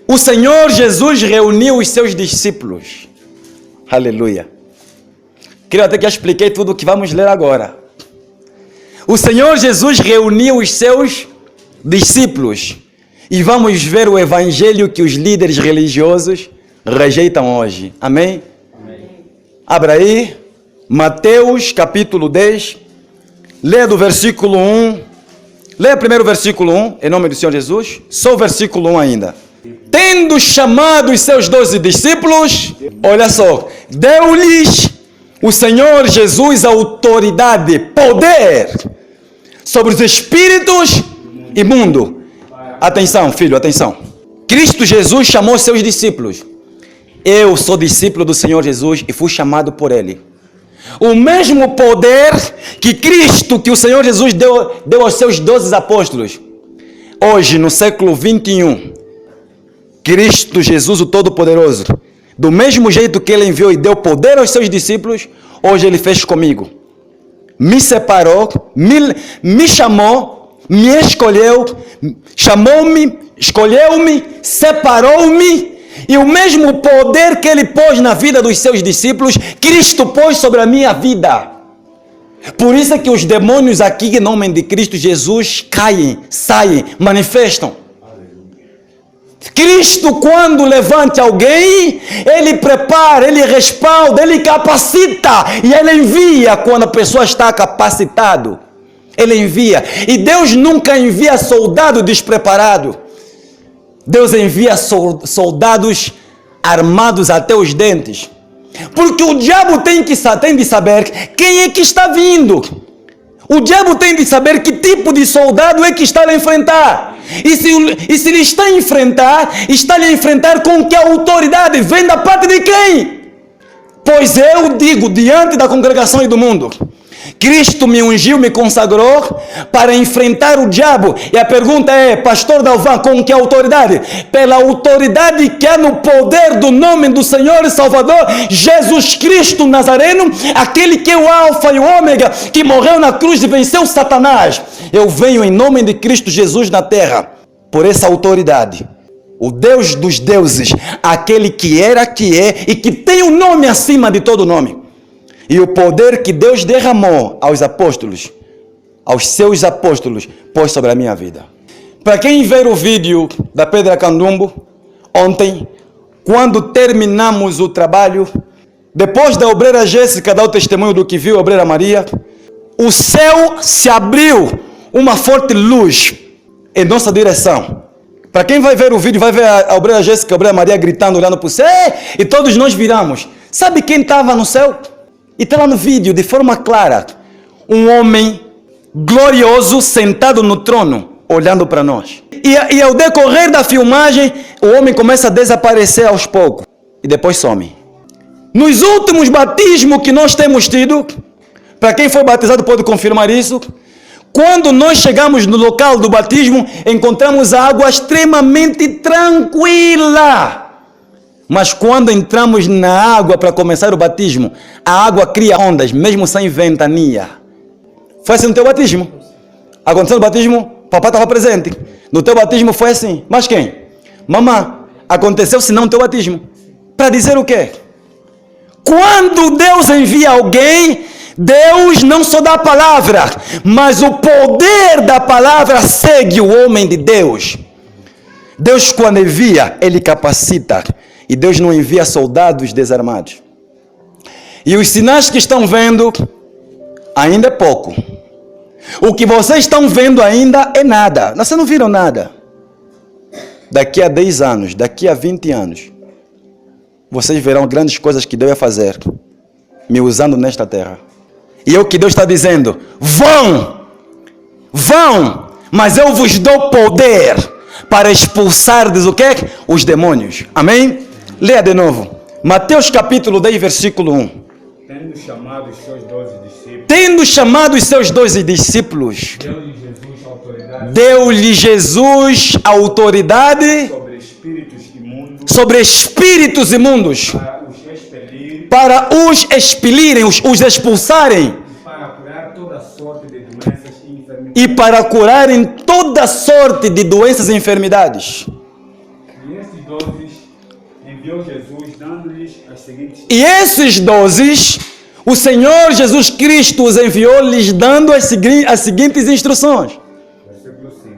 O Senhor Jesus reuniu os seus discípulos. Aleluia. Queria até que eu expliquei tudo o que vamos ler agora. O Senhor Jesus reuniu os seus discípulos. E vamos ver o evangelho que os líderes religiosos rejeitam hoje. Amém? Amém. Abra aí, Mateus capítulo 10. Leia do versículo 1. Leia primeiro o versículo 1, em nome do Senhor Jesus. Só o versículo 1 ainda. Tendo chamado os seus 12 discípulos, olha só, deu-lhes o Senhor Jesus autoridade, poder sobre os espíritos imundos. Atenção, filho, atenção. Cristo Jesus chamou seus discípulos. Eu sou discípulo do Senhor Jesus e fui chamado por Ele. O mesmo poder que Cristo, que o Senhor Jesus deu aos seus 12 apóstolos. Hoje, no século 21, Cristo Jesus, o Todo-Poderoso, do mesmo jeito que Ele enviou e deu poder aos seus discípulos, hoje Ele fez comigo. Me separou, me chamou, me escolheu, chamou-me, escolheu-me, separou-me. E o mesmo poder que Ele pôs na vida dos seus discípulos, Cristo pôs sobre a minha vida. Por isso é que os demônios aqui, em nome de Cristo Jesus, caem, saem, manifestam. Cristo, quando levanta alguém, Ele prepara, Ele respalda, Ele capacita. E Ele envia quando a pessoa está capacitado. Ele envia. E Deus nunca envia soldado despreparado. Deus envia soldados armados até os dentes. Porque o diabo tem de saber quem é que está vindo. O diabo tem de saber que tipo de soldado é que está a enfrentar. E se ele está a enfrentar com que autoridade? Vem da parte de quem? Pois eu digo diante da congregação e do mundo, Cristo me ungiu, me consagrou para enfrentar o diabo. E a pergunta é, pastor Dalvan, com que autoridade? Pela autoridade que há no poder do nome do Senhor e Salvador Jesus Cristo Nazareno, aquele que é o Alfa e o Ômega, que morreu na cruz e venceu Satanás. Eu venho em nome de Cristo Jesus na terra, por essa autoridade. O Deus dos deuses, aquele que era, que é e que tem um nome acima de todo nome. E o poder que Deus derramou aos apóstolos, aos seus apóstolos, pôs sobre a minha vida. Para quem ver o vídeo da Pedra Candombo, ontem, quando terminamos o trabalho, depois da obreira Jéssica dar o testemunho do que viu a obreira Maria, o céu se abriu, uma forte luz em nossa direção. Para quem vai ver o vídeo, vai ver a obreira Jéssica, a obreira Maria gritando, olhando para o céu, e todos nós viramos. Sabe quem estava no céu? E está lá no vídeo, de forma clara, um homem glorioso sentado no trono, olhando para nós. E ao decorrer da filmagem, o homem começa a desaparecer aos poucos, e depois some. Nos últimos batismos que nós temos tido, para quem foi batizado pode confirmar isso, quando nós chegamos no local do batismo, encontramos a água extremamente tranquila. Mas quando entramos na água para começar o batismo, a água cria ondas, mesmo sem ventania. Foi assim no teu batismo? Aconteceu no batismo? Papai estava presente. No teu batismo foi assim. Mas quem? Mamã. Aconteceu se não no teu batismo. Para dizer o quê? Quando Deus envia alguém, Deus não só dá a palavra, mas o poder da palavra segue o homem de Deus. Deus, quando envia, Ele capacita. E Deus não envia soldados desarmados. E os sinais que estão vendo, ainda é pouco. O que vocês estão vendo ainda é nada. Vocês não viram nada. Daqui a 10 anos, daqui a 20 anos, vocês verão grandes coisas que Deus vai fazer, me usando nesta terra. E é o que Deus está dizendo: vão, mas eu vos dou poder para expulsardes o quê? Os demônios. Amém? Leia de novo. Mateus capítulo 10, versículo 1. Tendo chamado os seus 12 discípulos, deu-lhe Jesus autoridade sobre espíritos imundos, para os expelirem, os expulsarem, e para curarem toda sorte de doenças e enfermidades. E esses 12, o Senhor Jesus Cristo os enviou, lhes dando as seguintes instruções. Versículo 5.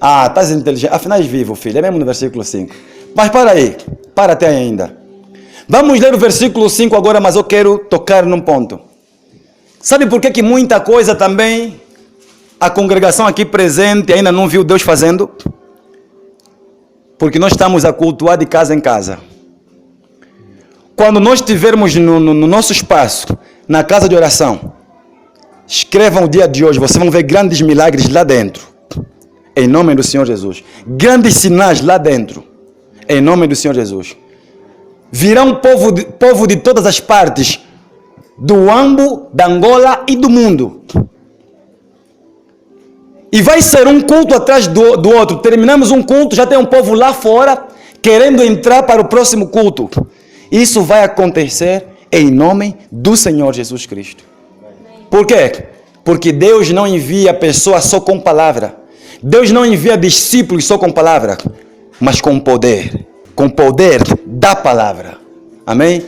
Ah, estás inteligente. Afinal, és vivo, filho. É mesmo no versículo 5. Mas para aí. Para até ainda. Vamos ler o versículo 5 agora, mas eu quero tocar num ponto. Sabe por que muita coisa também a congregação aqui presente ainda não viu Deus fazendo? Porque nós estamos a cultuar de casa em casa. Quando nós estivermos no nosso espaço, na casa de oração, escrevam o dia de hoje, vocês vão ver grandes milagres lá dentro, em nome do Senhor Jesus. Grandes sinais lá dentro, em nome do Senhor Jesus. Virão povo de todas as partes, do Ambo, da Angola e do mundo. E vai ser um culto atrás do outro. Terminamos um culto, já tem um povo lá fora, querendo entrar para o próximo culto. Isso vai acontecer em nome do Senhor Jesus Cristo. Por quê? Porque Deus não envia pessoas só com palavra. Deus não envia discípulos só com palavra, mas com poder. Com poder da palavra. Amém?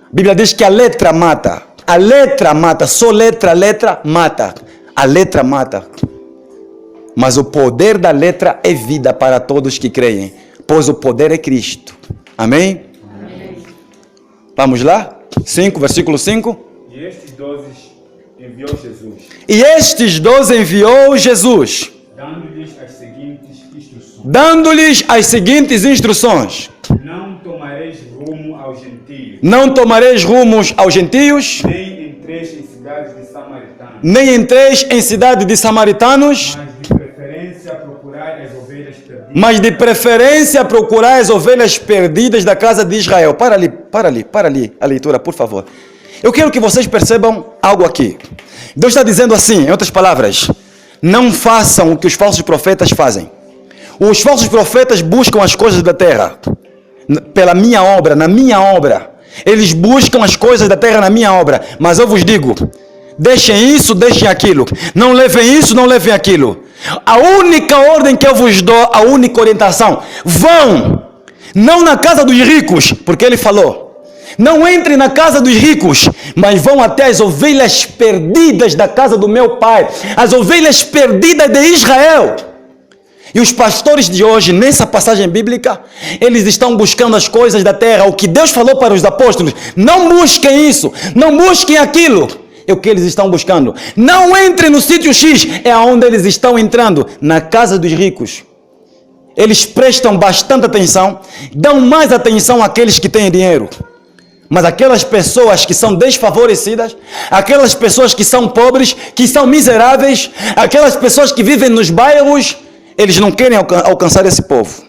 A Bíblia diz que a letra mata. A letra mata. Só letra mata. A letra mata. Mas o poder da letra é vida para todos que creem. Pois o poder é Cristo. Amém? Vamos lá? 5, versículo 5. E estes 12 enviou Jesus, dando-lhes as seguintes instruções. Não tomareis rumo aos gentios. Não tomareis rumos aos gentios. Nem entreis em cidades de samaritanos. Nem entreis em cidade de samaritanos. Mas de preferência procurai as ovelhas perdidas da casa de Israel. Para ali, a leitura, por favor. Eu quero que vocês percebam algo aqui. Deus está dizendo assim, em outras palavras, não façam o que os falsos profetas fazem. Os falsos profetas buscam as coisas da terra, pela minha obra, na minha obra. Eles buscam as coisas da terra na minha obra, mas eu vos digo, deixem isso, deixem aquilo. Não levem isso, não levem aquilo. A única ordem que eu vos dou, a única orientação, vão, não na casa dos ricos, porque ele falou, não entrem na casa dos ricos, mas vão até as ovelhas perdidas da casa do meu pai, as ovelhas perdidas de Israel. E os pastores de hoje, nessa passagem bíblica, eles estão buscando as coisas da terra, o que Deus falou para os apóstolos, não busquem isso, não busquem aquilo. É o que eles estão buscando. Não entre no sítio X, é aonde eles estão entrando, na casa dos ricos. Eles prestam bastante atenção, dão mais atenção àqueles que têm dinheiro. Mas aquelas pessoas que são desfavorecidas, aquelas pessoas que são pobres, que são miseráveis, aquelas pessoas que vivem nos bairros, eles não querem alcançar esse povo.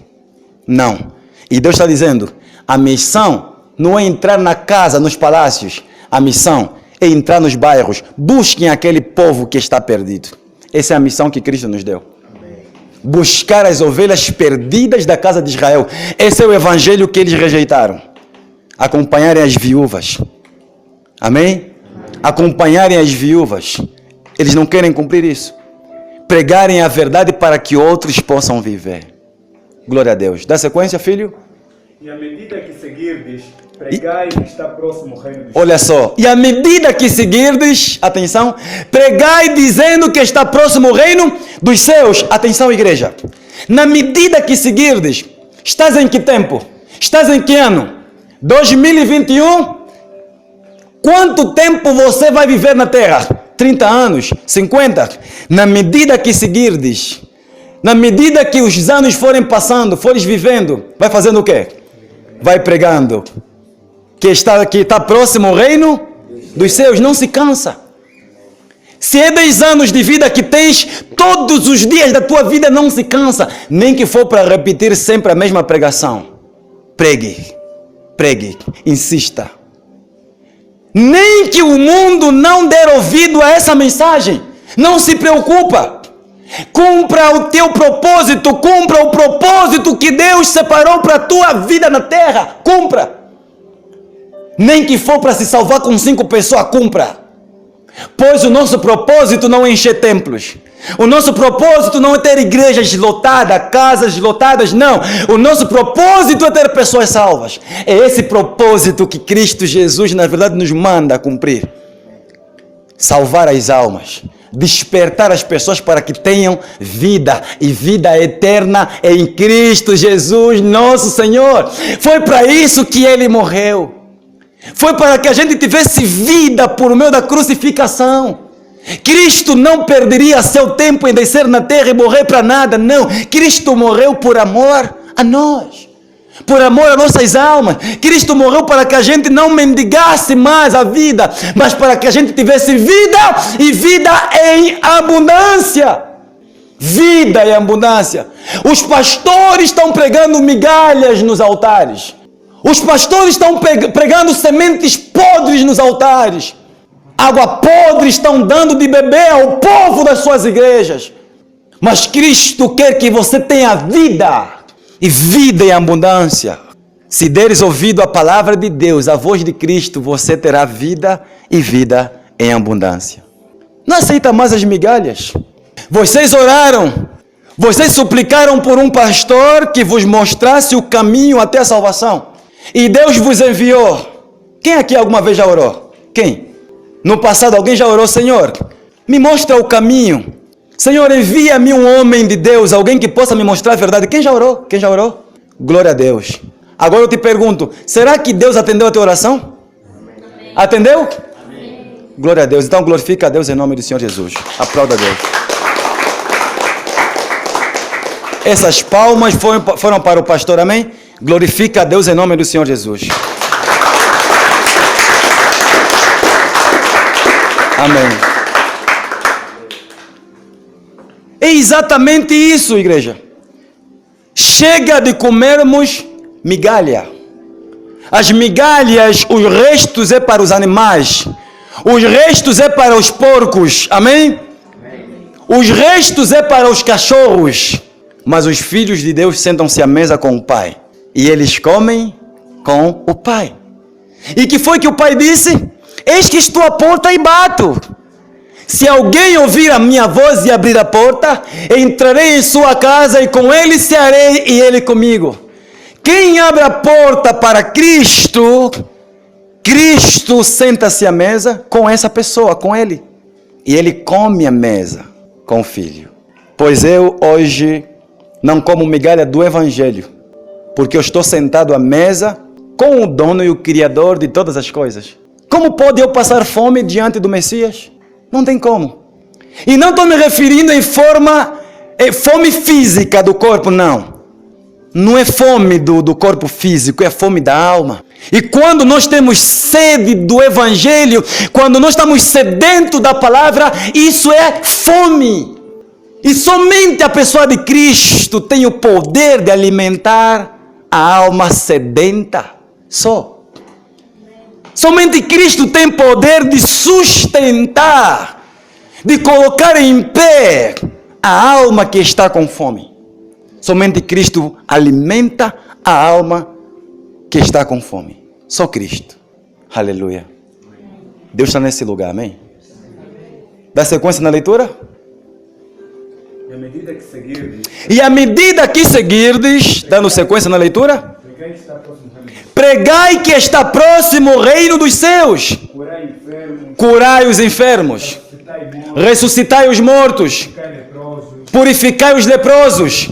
Não. E Deus está dizendo, a missão não é entrar na casa, nos palácios. A missão é entrar nos bairros. Busquem aquele povo que está perdido. Essa é a missão que Cristo nos deu. Amém. Buscar as ovelhas perdidas da casa de Israel. Esse é o evangelho que eles rejeitaram. Acompanharem as viúvas. Amém? Acompanharem as viúvas. Eles não querem cumprir isso. Pregarem a verdade para que outros possam viver. Glória a Deus. Dá sequência, filho? E à medida que seguirdes, pregai que está próximo o reino dos céus. Olha só. E à medida que seguirdes, atenção, pregai dizendo que está próximo o reino dos céus. Atenção, igreja. Na medida que seguirdes, estás em que tempo? Estás em que ano? 2021? Quanto tempo você vai viver na terra? 30 anos? 50? Na medida que seguirdes, na medida que os anos forem passando, fores vivendo, vai fazendo o quê? Vai pregando que está próximo ao reino dos céus. Não se cansa. Se é 10 anos de vida que tens, todos os dias da tua vida não se cansa, nem que for para repetir sempre a mesma pregação. Pregue, insista. Nem que o mundo não der ouvido a essa mensagem, não se preocupa. Cumpra o teu propósito, cumpra o propósito que Deus separou para a tua vida na terra, cumpra. Nem que for para se salvar com 5 pessoas, cumpra. Pois o nosso propósito não é encher templos. O nosso propósito não é ter igrejas lotadas, casas lotadas, não. O nosso propósito é ter pessoas salvas. É esse propósito que Cristo Jesus, na verdade, nos manda a cumprir. Salvar as almas. Despertar as pessoas para que tenham vida e vida eterna em Cristo Jesus, nosso Senhor. Foi para isso que Ele morreu. Foi para que a gente tivesse vida por meio da crucificação. Cristo não perderia seu tempo em descer na terra e morrer para nada, não. Cristo morreu por amor a nós, por amor a nossas almas. Cristo morreu para que a gente não mendigasse mais a vida, mas para que a gente tivesse vida e vida em abundância. Vida em abundância. Os pastores estão pregando migalhas nos altares. Os pastores estão pregando sementes podres nos altares. Água podre estão dando de beber ao povo das suas igrejas. Mas Cristo quer que você tenha vida e vida em abundância. Se deres ouvido a palavra de Deus, a voz de Cristo, você terá vida e vida em abundância. Não aceita mais as migalhas. Vocês oraram, vocês suplicaram por um pastor que vos mostrasse o caminho até a salvação. E Deus vos enviou. Quem aqui alguma vez já orou? Quem? No passado alguém já orou? Senhor, me mostra o caminho. Senhor, envia-me um homem de Deus, alguém que possa me mostrar a verdade. Quem já orou? Quem já orou? Glória a Deus. Agora eu te pergunto, será que Deus atendeu a tua oração? Amém. Atendeu? Amém. Glória a Deus. Então glorifica a Deus em nome do Senhor Jesus. Aplauda a Deus. Essas palmas foram para o pastor, amém? Glorifica a Deus em nome do Senhor Jesus. Amém. É exatamente isso, igreja. Chega de comermos migalha. As migalhas, os restos é para os animais. Os restos é para os porcos. Amém? Os restos é para os cachorros. Mas os filhos de Deus sentam-se à mesa com o Pai. E eles comem com o Pai. E que foi que o Pai disse? Eis que estou à porta e bato. Se alguém ouvir a minha voz e abrir a porta, entrarei em sua casa e com ele cearei e ele comigo. Quem abre a porta para Cristo, Cristo senta-se à mesa com essa pessoa, com ele. E ele come a mesa com o Filho. Pois eu hoje não como migalha do Evangelho, porque eu estou sentado à mesa com o dono e o Criador de todas as coisas. Como pode eu passar fome diante do Messias? Não tem como. E não estou me referindo em fome física do corpo, não. Não é fome do corpo físico, é fome da alma. E quando nós temos sede do Evangelho, quando nós estamos sedentos da palavra, isso é fome. E somente a pessoa de Cristo tem o poder de alimentar a alma sedenta. Só. Somente Cristo tem poder de sustentar, de colocar em pé a alma que está com fome. Somente Cristo alimenta a alma que está com fome. Só Cristo. Aleluia. Deus está nesse lugar, amém? Dá sequência na leitura? E à medida que seguirdes, E à medida que seguirdes, dando sequência na leitura, pregai que está próximo o reino. pregai que está próximo o reino dos céus. Curai enfermos, Curai os enfermos, ressuscitai mortos, ressuscitai os mortos, purificai leprosos, purificai os leprosos,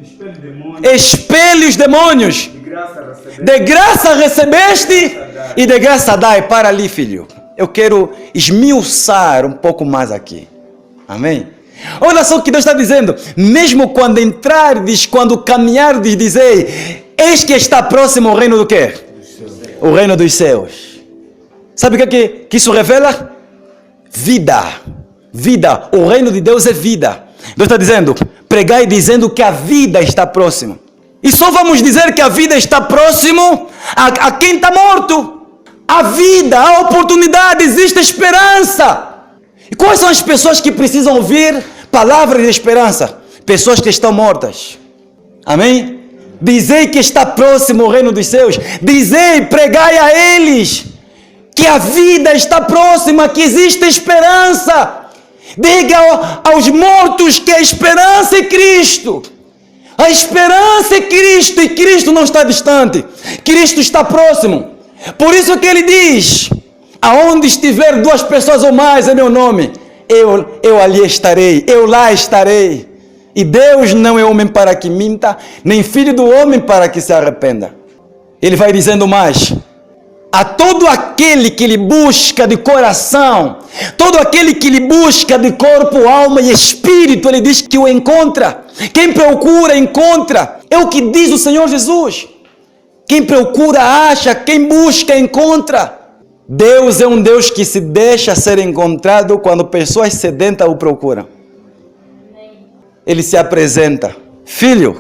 expele demônios, expele os demônios. de graça recebei. De graça recebeste e de graça dai. Para ali, filho. Eu quero esmiuçar um pouco mais aqui. Amém? Olha só o que Deus está dizendo. Mesmo quando entrardes, quando caminhardes, dizei: eis que está próximo o reino do quê? O reino dos céus. Sabe o que isso revela? Vida. Vida. O reino de Deus é vida. Deus está dizendo: pregai dizendo que a vida está próxima. E só vamos dizer que a vida está próximo a quem está morto. A vida, a oportunidade, existe esperança. E quais são as pessoas que precisam ouvir palavras de esperança? Pessoas que estão mortas. Amém? Dizei que está próximo o reino dos céus. Dizei, pregai a eles que a vida está próxima, que existe esperança. Diga aos mortos que a esperança é Cristo. A esperança é Cristo e Cristo não está distante. Cristo está próximo. Por isso que ele diz: aonde estiver duas pessoas ou mais em meu nome, eu ali estarei, eu lá estarei. E Deus não é homem para que minta, nem filho do homem para que se arrependa. Ele vai dizendo mais: a todo aquele que lhe busca de coração, todo aquele que lhe busca de corpo, alma e espírito, ele diz que o encontra. Quem procura, encontra. É o que diz o Senhor Jesus. Quem procura, acha. Quem busca, encontra. Deus é um Deus que se deixa ser encontrado quando pessoas sedentas o procuram. Ele se apresenta: filho,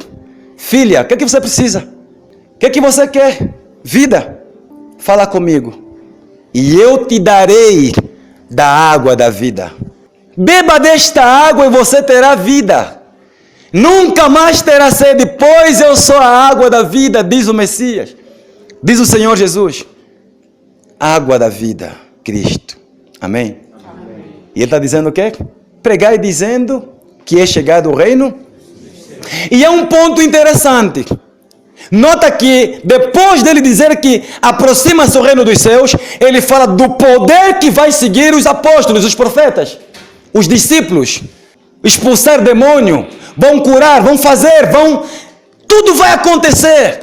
filha, o que é que você precisa? O que é que você quer? Vida. Fala comigo, e eu te darei da água da vida. Beba desta água e você terá vida. Nunca mais terá sede, pois eu sou a água da vida, diz o Messias. Diz o Senhor Jesus. Água da vida, Cristo. Amém? Amém. E ele está dizendo o quê? Pregai dizendo que é chegado o reino. E é um ponto interessante. Nota que depois dele dizer que aproxima-se o reino dos céus, ele fala do poder que vai seguir os apóstolos, os profetas, os discípulos, expulsar demônio, vão curar, vão fazer, tudo vai acontecer.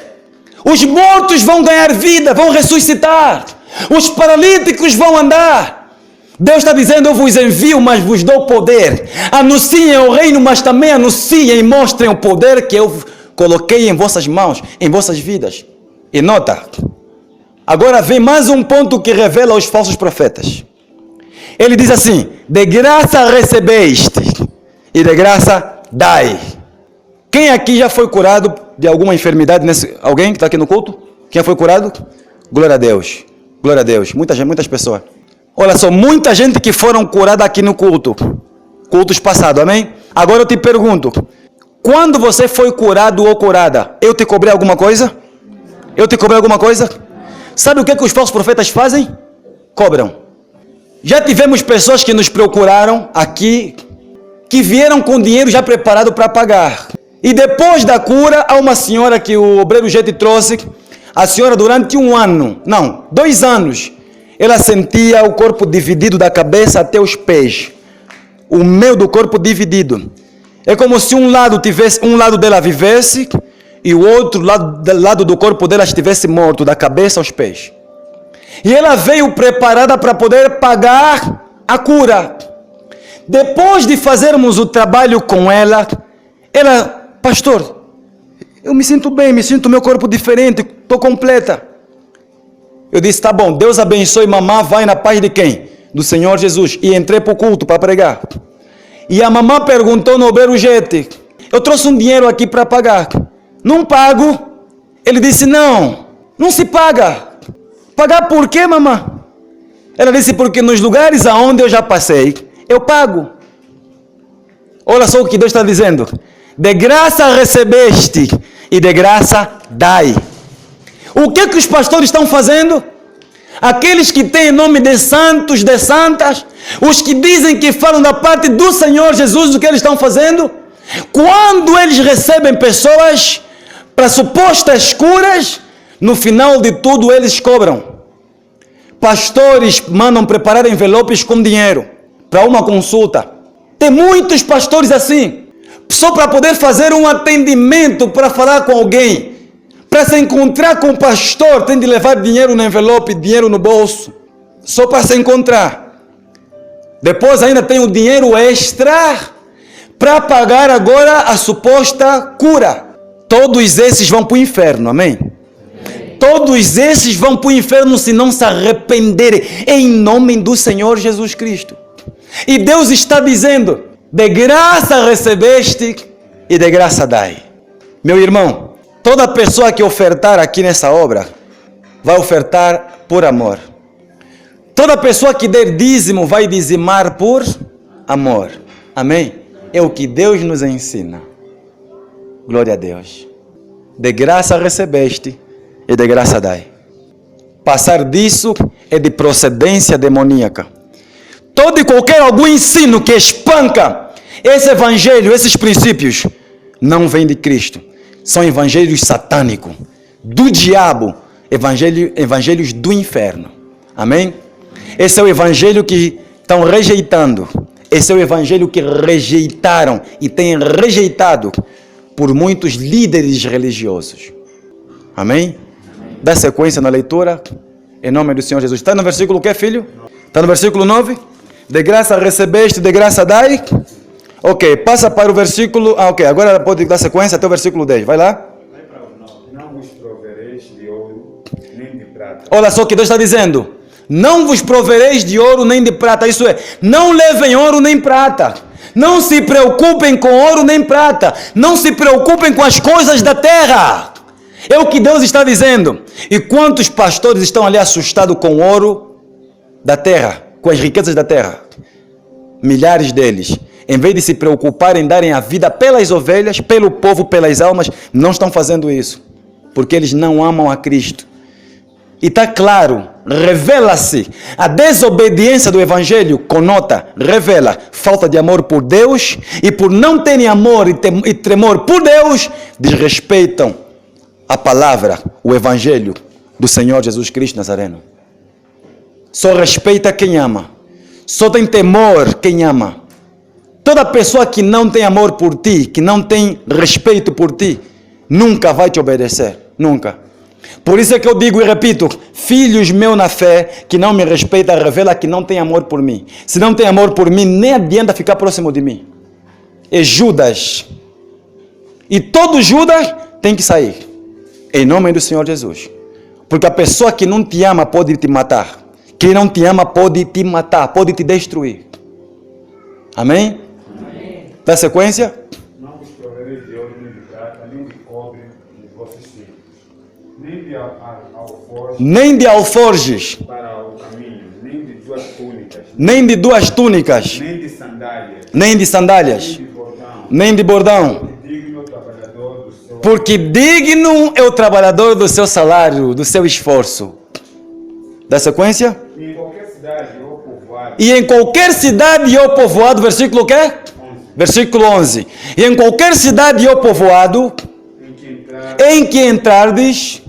Os mortos vão ganhar vida, vão ressuscitar, os paralíticos vão andar. Deus está dizendo: eu vos envio, mas vos dou poder. Anunciem o reino, mas também anunciem e mostrem o poder que eu coloquei em vossas mãos, em vossas vidas. E nota, agora vem mais um ponto que revela os falsos profetas. Ele diz assim: de graça recebeste e de graça dai. Quem aqui já foi curado de alguma enfermidade? Alguém que está aqui no culto? Quem foi curado? Glória a Deus. Glória a Deus. Muitas pessoas. Olha só, muita gente que foram curadas aqui no culto. Cultos passados, amém? Agora eu te pergunto: quando você foi curado ou curada, eu te cobrei alguma coisa? Eu te cobrei alguma coisa? Sabe o que os falsos profetas fazem? Cobram. Já tivemos pessoas que nos procuraram aqui, que vieram com dinheiro já preparado para pagar. E depois da cura, há uma senhora que o obreiro Jet trouxe. A senhora durante 2 anos, ela sentia o corpo dividido da cabeça até os pés. O meio do corpo dividido. É como se um lado dela vivesse e o outro lado do corpo dela estivesse morto, da cabeça aos pés. E ela veio preparada para poder pagar a cura. Depois de fazermos o trabalho com ela, pastor, eu me sinto bem, me sinto meu corpo diferente, estou completa. Eu disse, tá bom, Deus abençoe mamã, vai na paz de quem? Do Senhor Jesus. E entrei para o culto para pregar. E a mamã perguntou no Berujete, eu trouxe um dinheiro aqui para pagar. Não pago? Ele disse, não se paga. Pagar por quê, mamã? Ela disse, porque nos lugares aonde eu já passei, eu pago. Olha só o que Deus está dizendo. De graça recebeste e de graça dai. O que os pastores estão fazendo? Aqueles que têm nome de santos, de santas, os que dizem que falam da parte do Senhor Jesus, o que eles estão fazendo? Quando eles recebem pessoas para supostas curas, no final de tudo eles cobram. Pastores mandam preparar envelopes com dinheiro para uma consulta. Tem muitos pastores assim, só para poder fazer um atendimento, para falar com alguém. Para se encontrar com o pastor, tem de levar dinheiro no envelope, dinheiro no bolso, só para se encontrar. Depois ainda tem o dinheiro extra para pagar agora a suposta cura. Todos esses vão para o inferno, amém? Todos esses vão para o inferno se não se arrependerem, em nome do Senhor Jesus Cristo. E Deus está dizendo, de graça recebeste e de graça dai. Meu irmão, toda pessoa que ofertar aqui nessa obra, vai ofertar por amor. Toda pessoa que der dízimo, vai dizimar por amor. Amém? É o que Deus nos ensina. Glória a Deus. De graça recebeste e de graça dai. Passar disso é de procedência demoníaca. Todo e qualquer algum ensino que espanca esse evangelho, esses princípios, não vem de Cristo. São evangelhos satânicos, do diabo, evangelhos do inferno. Amém? Esse é o evangelho que estão rejeitando. Esse é o evangelho que rejeitaram e têm rejeitado por muitos líderes religiosos. Amém? Dá sequência na leitura, em nome do Senhor Jesus. Está no versículo que, filho? Está no versículo 9? De graça recebeste, de graça dai. Ok, passa para o versículo... ok, agora pode dar sequência até o versículo 10. Vai lá. Não vos provereis de ouro, nem de prata. Olha só o que Deus está dizendo. Não vos provereis de ouro nem de prata. Isso é, não levem ouro nem prata. Não se preocupem com ouro nem prata. Não se preocupem com as coisas da terra. É o que Deus está dizendo. E quantos pastores estão ali assustados com o ouro da terra, com as riquezas da terra? Milhares deles. Em vez de se preocuparem em darem a vida pelas ovelhas, pelo povo, pelas almas, não estão fazendo isso. Porque eles não amam a Cristo. E está claro, revela-se. A desobediência do Evangelho conota, revela falta de amor por Deus. E por não terem amor e tremor por Deus, desrespeitam a palavra, o Evangelho do Senhor Jesus Cristo Nazareno. Só respeita quem ama. Só tem temor quem ama. Toda pessoa que não tem amor por ti, que não tem respeito por ti, nunca vai te obedecer. Nunca. Por isso é que eu digo e repito, filhos meus na fé, que não me respeita, revela que não tem amor por mim. Se não tem amor por mim, nem adianta ficar próximo de mim. É Judas. E todo Judas tem que sair. Em nome do Senhor Jesus. Porque a pessoa que não te ama pode te matar. Quem não te ama pode te matar, pode te destruir. Amém? Amém. Dá sequência? Não vos provereis de ouro, nem de prata, nem de cobre, de vossos filhos, nem de alforjes para o caminho, nem de duas túnicas, nem de duas túnicas, nem de sandálias, nem de sandálias, nem de bordão. Porque digno é o trabalhador do seu salário, do seu esforço. Dá sequência? E em qualquer cidade ou povoado. E em qualquer cidade ou povoado, versículo o quê? 11. Versículo 11. E em qualquer cidade ou povoado em que entrardes,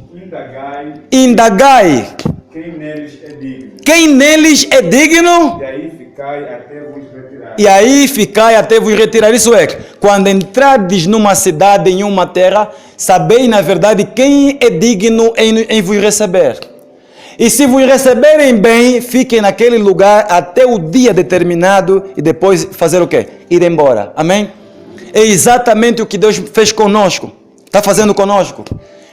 indagai quem neles é digno. Quem neles é digno? E aí ficai até vos retirar. E aí ficai até vos retirar. Isso é, quando entrardes numa cidade, em uma terra, sabei na verdade quem é digno em vos receber. E se vos receberem bem, fiquem naquele lugar até o dia determinado e depois fazer o quê? Ir embora. Amém? É exatamente o que Deus fez conosco. Está fazendo conosco.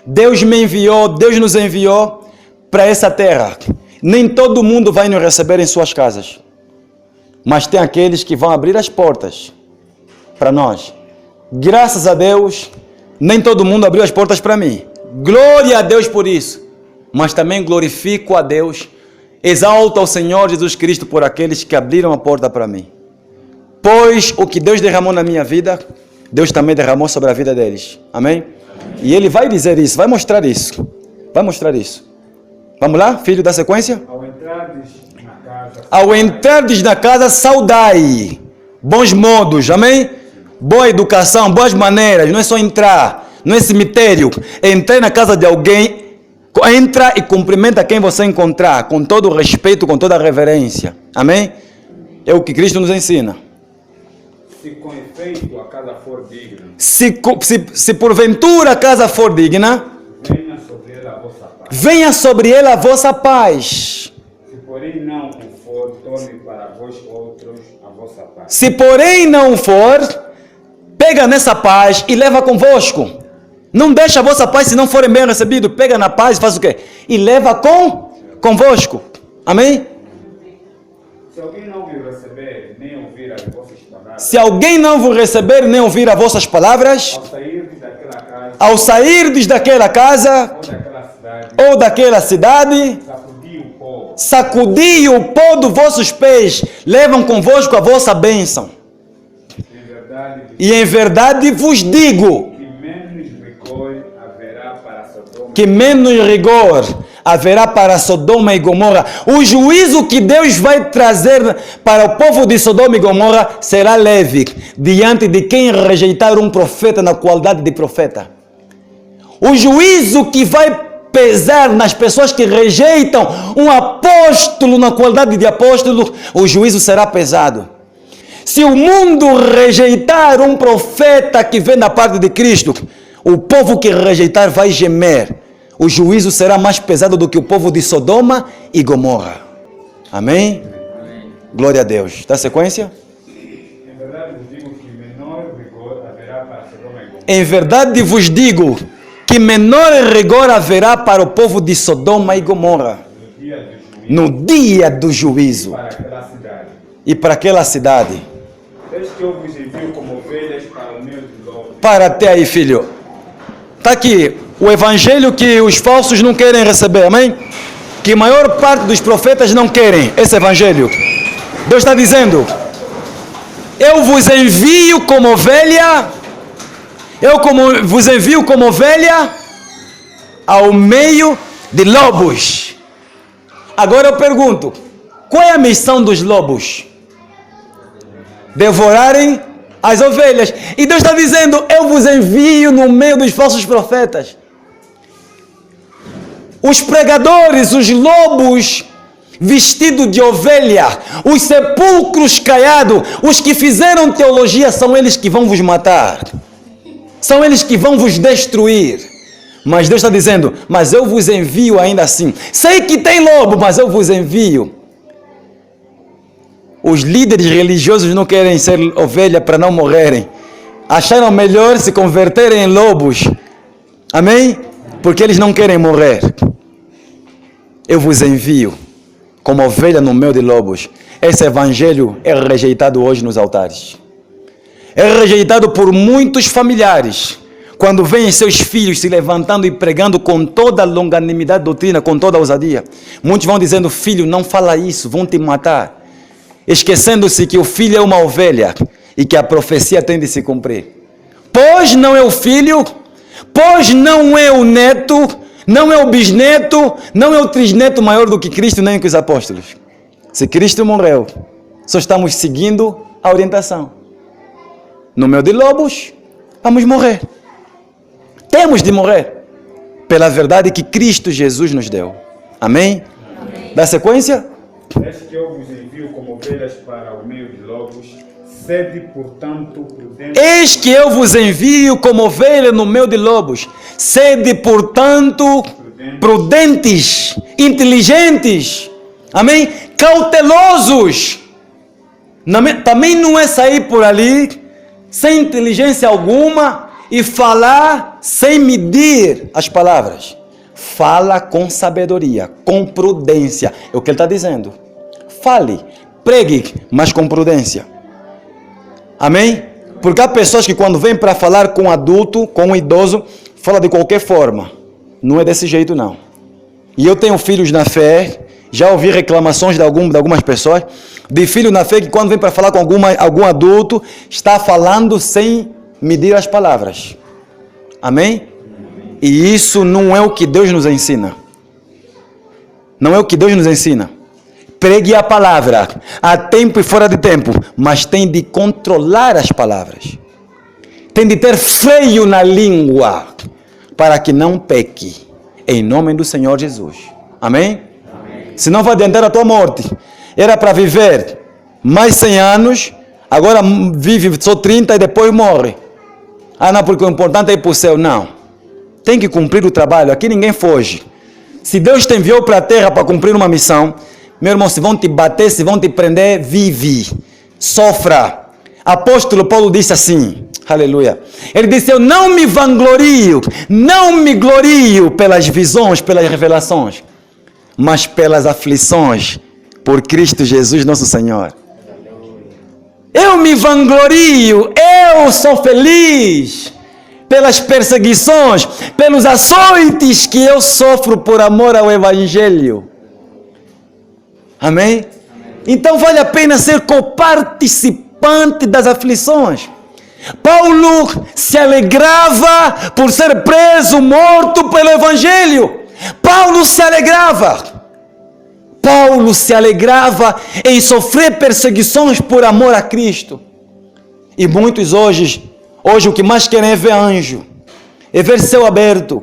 Deus me enviou, Deus nos enviou para essa terra. Nem todo mundo vai nos receber em suas casas. Mas tem aqueles que vão abrir as portas para nós. Graças a Deus, nem todo mundo abriu as portas para mim. Glória a Deus por isso. Mas também glorifico a Deus, exalto ao Senhor Jesus Cristo por aqueles que abriram a porta para mim. Pois o que Deus derramou na minha vida, Deus também derramou sobre a vida deles. Amém? E Ele vai dizer isso, vai mostrar isso. Vai mostrar isso. Vamos lá, filho, da sequência? Ao entrardes na casa, saudai. Bons modos, amém? Boa educação, boas maneiras. Não é só entrar, não é cemitério. É entrar na casa de alguém. Entra e cumprimenta quem você encontrar, com todo o respeito, com toda a reverência. Amém? É o que Cristo nos ensina. Se com efeito a casa for digna, Se porventura a casa for digna, venha sobre ela a vossa paz. venha sobre ela a vossa paz. Se porém não o for, torne para vós outros a vossa paz. Se porém não for, pega nessa paz e leva convosco. Não deixa a vossa paz se não forem bem recebidos. Pega na paz e faz o quê? E leva convosco. Amém? Se alguém não vos receber, nem ouvir as vossas palavras, Se alguém não vos receber nem ouvir as vossas palavras, ao sairdes daquela casa ao sairdes daquela casa ou daquela cidade, ou daquela cidade, sacudi o pó, sacudi o pó dos vossos pés, levam convosco a vossa bênção. em verdade, E em verdade vos digo que menos rigor haverá para Sodoma e Gomorra. O juízo que Deus vai trazer para o povo de Sodoma e Gomorra será leve diante de quem rejeitar um profeta na qualidade de profeta. O juízo que vai pesar nas pessoas que rejeitam um apóstolo na qualidade de apóstolo, o juízo será pesado. Se o mundo rejeitar um profeta que vem da parte de Cristo, o povo que rejeitar vai gemer. O juízo será mais pesado do que o povo de Sodoma e Gomorra. Amém? Glória a Deus. Dá sequência? Em verdade vos digo que menor rigor haverá para Sodoma e Gomorra Em verdade vos digo que menor rigor haverá para o povo de Sodoma e Gomorra no dia do juízo no dia do juízo para aquela cidade. e para aquela cidade. Desde que eu vos envio como ovelhas para o meio de lobos, Para até aí, filho. Está aqui o evangelho que os falsos não querem receber, amém? Que a maior parte dos profetas não querem esse evangelho. Deus está dizendo: eu vos envio como ovelha, vos envio como ovelha ao meio de lobos. Agora eu pergunto, qual é a missão dos lobos? Devorarem as ovelhas. E Deus está dizendo: eu vos envio no meio dos falsos profetas. Os pregadores, os lobos vestidos de ovelha, os sepulcros caiados, os que fizeram teologia, são eles que vão vos matar. São eles que vão vos destruir. Mas Deus está dizendo: mas eu vos envio ainda assim. Sei que tem lobo, mas eu vos envio. Os líderes religiosos não querem ser ovelha para não morrerem. Acharam melhor se converterem em lobos. Amém? Porque eles não querem morrer. Eu vos envio como ovelha no meio de lobos. Esse evangelho é rejeitado hoje nos altares. É rejeitado por muitos familiares. Quando veem seus filhos se levantando e pregando com toda a longanimidade doutrina, com toda a ousadia. Muitos vão dizendo: filho, não fala isso, vão te matar. Esquecendo-se que o filho é uma ovelha e que a profecia tem de se cumprir. Pois não é o filho, pois não é o neto, não é o bisneto, não é o trisneto maior do que Cristo, nem que os apóstolos. Se Cristo morreu, só estamos seguindo a orientação. No meio de lobos, vamos morrer. Temos de morrer pela verdade que Cristo Jesus nos deu. Amém? Amém. Dá sequência? Desde que eu vos envio como ovelhas para o meio de lobos, sede, portanto, prudentes. Eis que eu vos envio como ovelha no meio de lobos. Sede, portanto, prudentes, inteligentes, amém? Cautelosos. Também não é sair por ali sem inteligência alguma e falar sem medir as palavras. Fala com sabedoria, com prudência. É o que ele está dizendo. Fale, pregue, mas com prudência. Amém? Porque há pessoas que quando vêm para falar com um adulto, com um idoso, fala de qualquer forma. Não é desse jeito não. E eu tenho filhos na fé, já ouvi reclamações de algumas pessoas, de filho na fé que quando vem para falar com algum adulto, está falando sem medir as palavras. Amém? E isso não é o que Deus nos ensina. Não é o que Deus nos ensina. Pregue a palavra, a tempo e fora de tempo, mas tem de controlar as palavras. Tem de ter freio na língua, para que não peque, em nome do Senhor Jesus. Amém? Amém. Senão vai adiantar a tua morte. Era para viver mais 100 anos, agora vive só 30 e depois morre. Ah não, porque o importante é ir para o céu. Não. Tem que cumprir o trabalho, aqui ninguém foge. Se Deus te enviou para a terra para cumprir uma missão, meu irmão, se vão te bater, se vão te prender, vive, sofra. Apóstolo Paulo disse assim, aleluia. Ele disse, eu não me vanglorio, não me glorio pelas visões, pelas revelações, mas pelas aflições, por Cristo Jesus nosso Senhor. Eu me vanglorio, eu sou feliz pelas perseguições, pelos açoites que eu sofro por amor ao Evangelho. Amém? Então vale a pena ser coparticipante das aflições. Paulo se alegrava por ser preso, morto pelo Evangelho. Paulo se alegrava. Paulo se alegrava em sofrer perseguições por amor a Cristo. E muitos hoje o que mais querem é ver anjo, é ver céu aberto.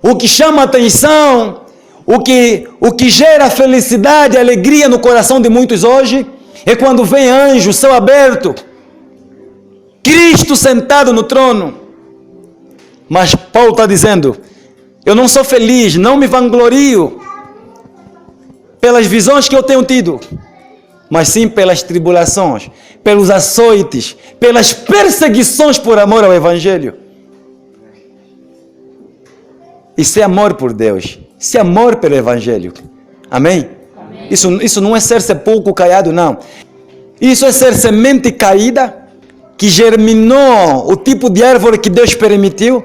O que chama atenção, o que gera felicidade e alegria no coração de muitos hoje, é quando vem anjo, céu aberto, Cristo sentado no trono. Mas Paulo está dizendo, eu não sou feliz, não me vanglorio pelas visões que eu tenho tido, mas sim pelas tribulações, pelos açoites, pelas perseguições por amor ao Evangelho. Isso é amor por Deus, isso é amor pelo Evangelho. Amém? Amém. Isso não é ser sepulcro caiado, não. Isso é ser semente caída, que germinou o tipo de árvore que Deus permitiu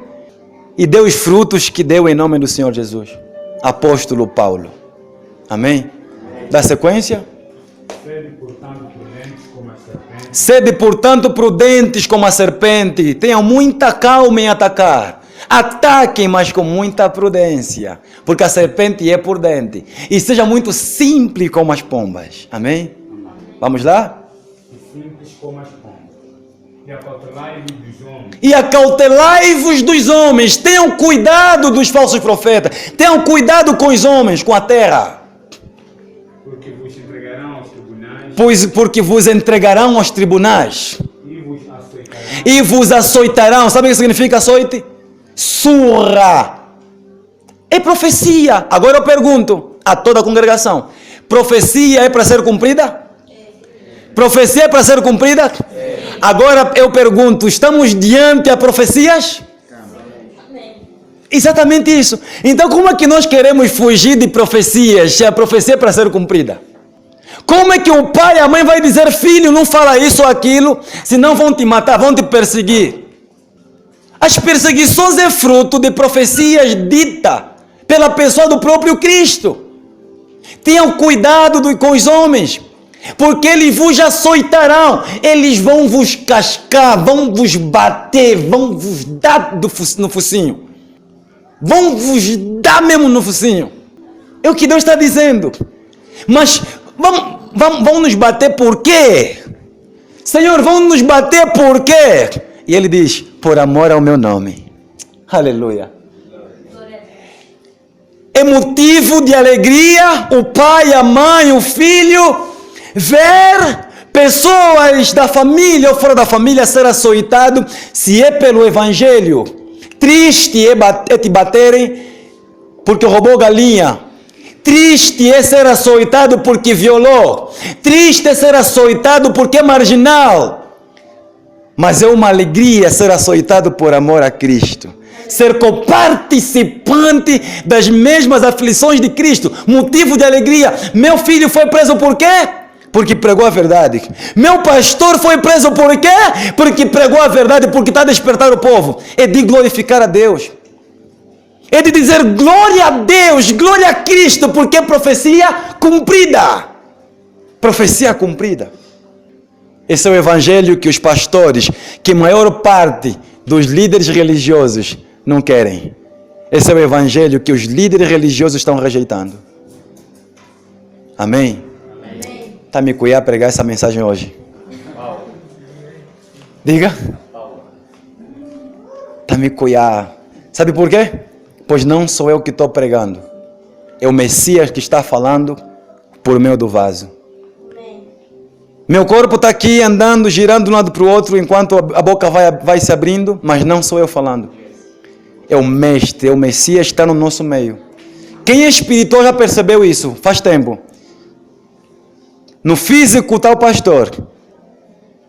e deu os frutos que deu em nome do Senhor Jesus. Apóstolo Paulo. Amém? Dá sequência? Sede, portanto, prudentes como a serpente. Sede, portanto, prudentes como a serpente. Tenham muita calma em atacar. Ataquem, mas com muita prudência, porque a serpente é prudente. E seja muito simples como as pombas. Amém? Vamos lá? E simples como as pombas. E acautelai-vos dos homens. E acautelai-vos dos homens. Tenham cuidado dos falsos profetas. Tenham cuidado com os homens, com a terra. Porque vos entregarão aos tribunais. Porque vos entregarão aos tribunais. E vos açoitarão. E vos açoitarão. Sabe o que significa açoite? Surra. É profecia. Agora eu pergunto a toda a congregação. Profecia é para ser cumprida? Profecia é para ser cumprida? Agora eu pergunto, estamos diante a profecias? Exatamente isso. Então como é que nós queremos fugir de profecias se a profecia é para ser cumprida? Como é que o pai e a mãe vai dizer, filho, não fala isso ou aquilo, senão vão te matar, vão te perseguir? As perseguições é fruto de profecias ditas pela pessoa do próprio Cristo. Tenham cuidado com os homens, porque eles vos açoitarão, eles vão vos cascar, vão vos bater, vão vos dar no focinho. Vão vos dar mesmo no focinho. É o que Deus está dizendo. Mas vão nos bater por quê? Senhor, vão nos bater por quê? E ele diz, por amor ao meu nome. Aleluia. É motivo de alegria o pai, a mãe, o filho ver pessoas da família ou fora da família ser açoitado, se é pelo Evangelho. Triste é te baterem porque roubou galinha. Triste é ser açoitado porque violou. Triste é ser açoitado porque é marginal. Mas é uma alegria ser açoitado por amor a Cristo. Ser coparticipante das mesmas aflições de Cristo. Motivo de alegria. Meu filho foi preso por quê? Porque pregou a verdade. Meu pastor foi preso por quê? Porque pregou a verdade, porque está a despertar o povo. É de glorificar a Deus. É de dizer glória a Deus, glória a Cristo, porque é profecia cumprida. Profecia cumprida. Esse é o evangelho que os pastores, que a maior parte dos líderes religiosos não querem. Esse é o evangelho que os líderes religiosos estão rejeitando. Amém? Está me cuidando a pregar essa mensagem hoje? Diga. Está me cuidando. Sabe por quê? Pois não sou eu que estou pregando. É o Messias que está falando por meio do vaso. Meu corpo está aqui andando, girando de um lado para o outro, enquanto a boca vai se abrindo, mas não sou eu falando. É o Mestre, é o Messias que está no nosso meio. Quem é espiritual já percebeu isso, faz tempo. No físico está o pastor,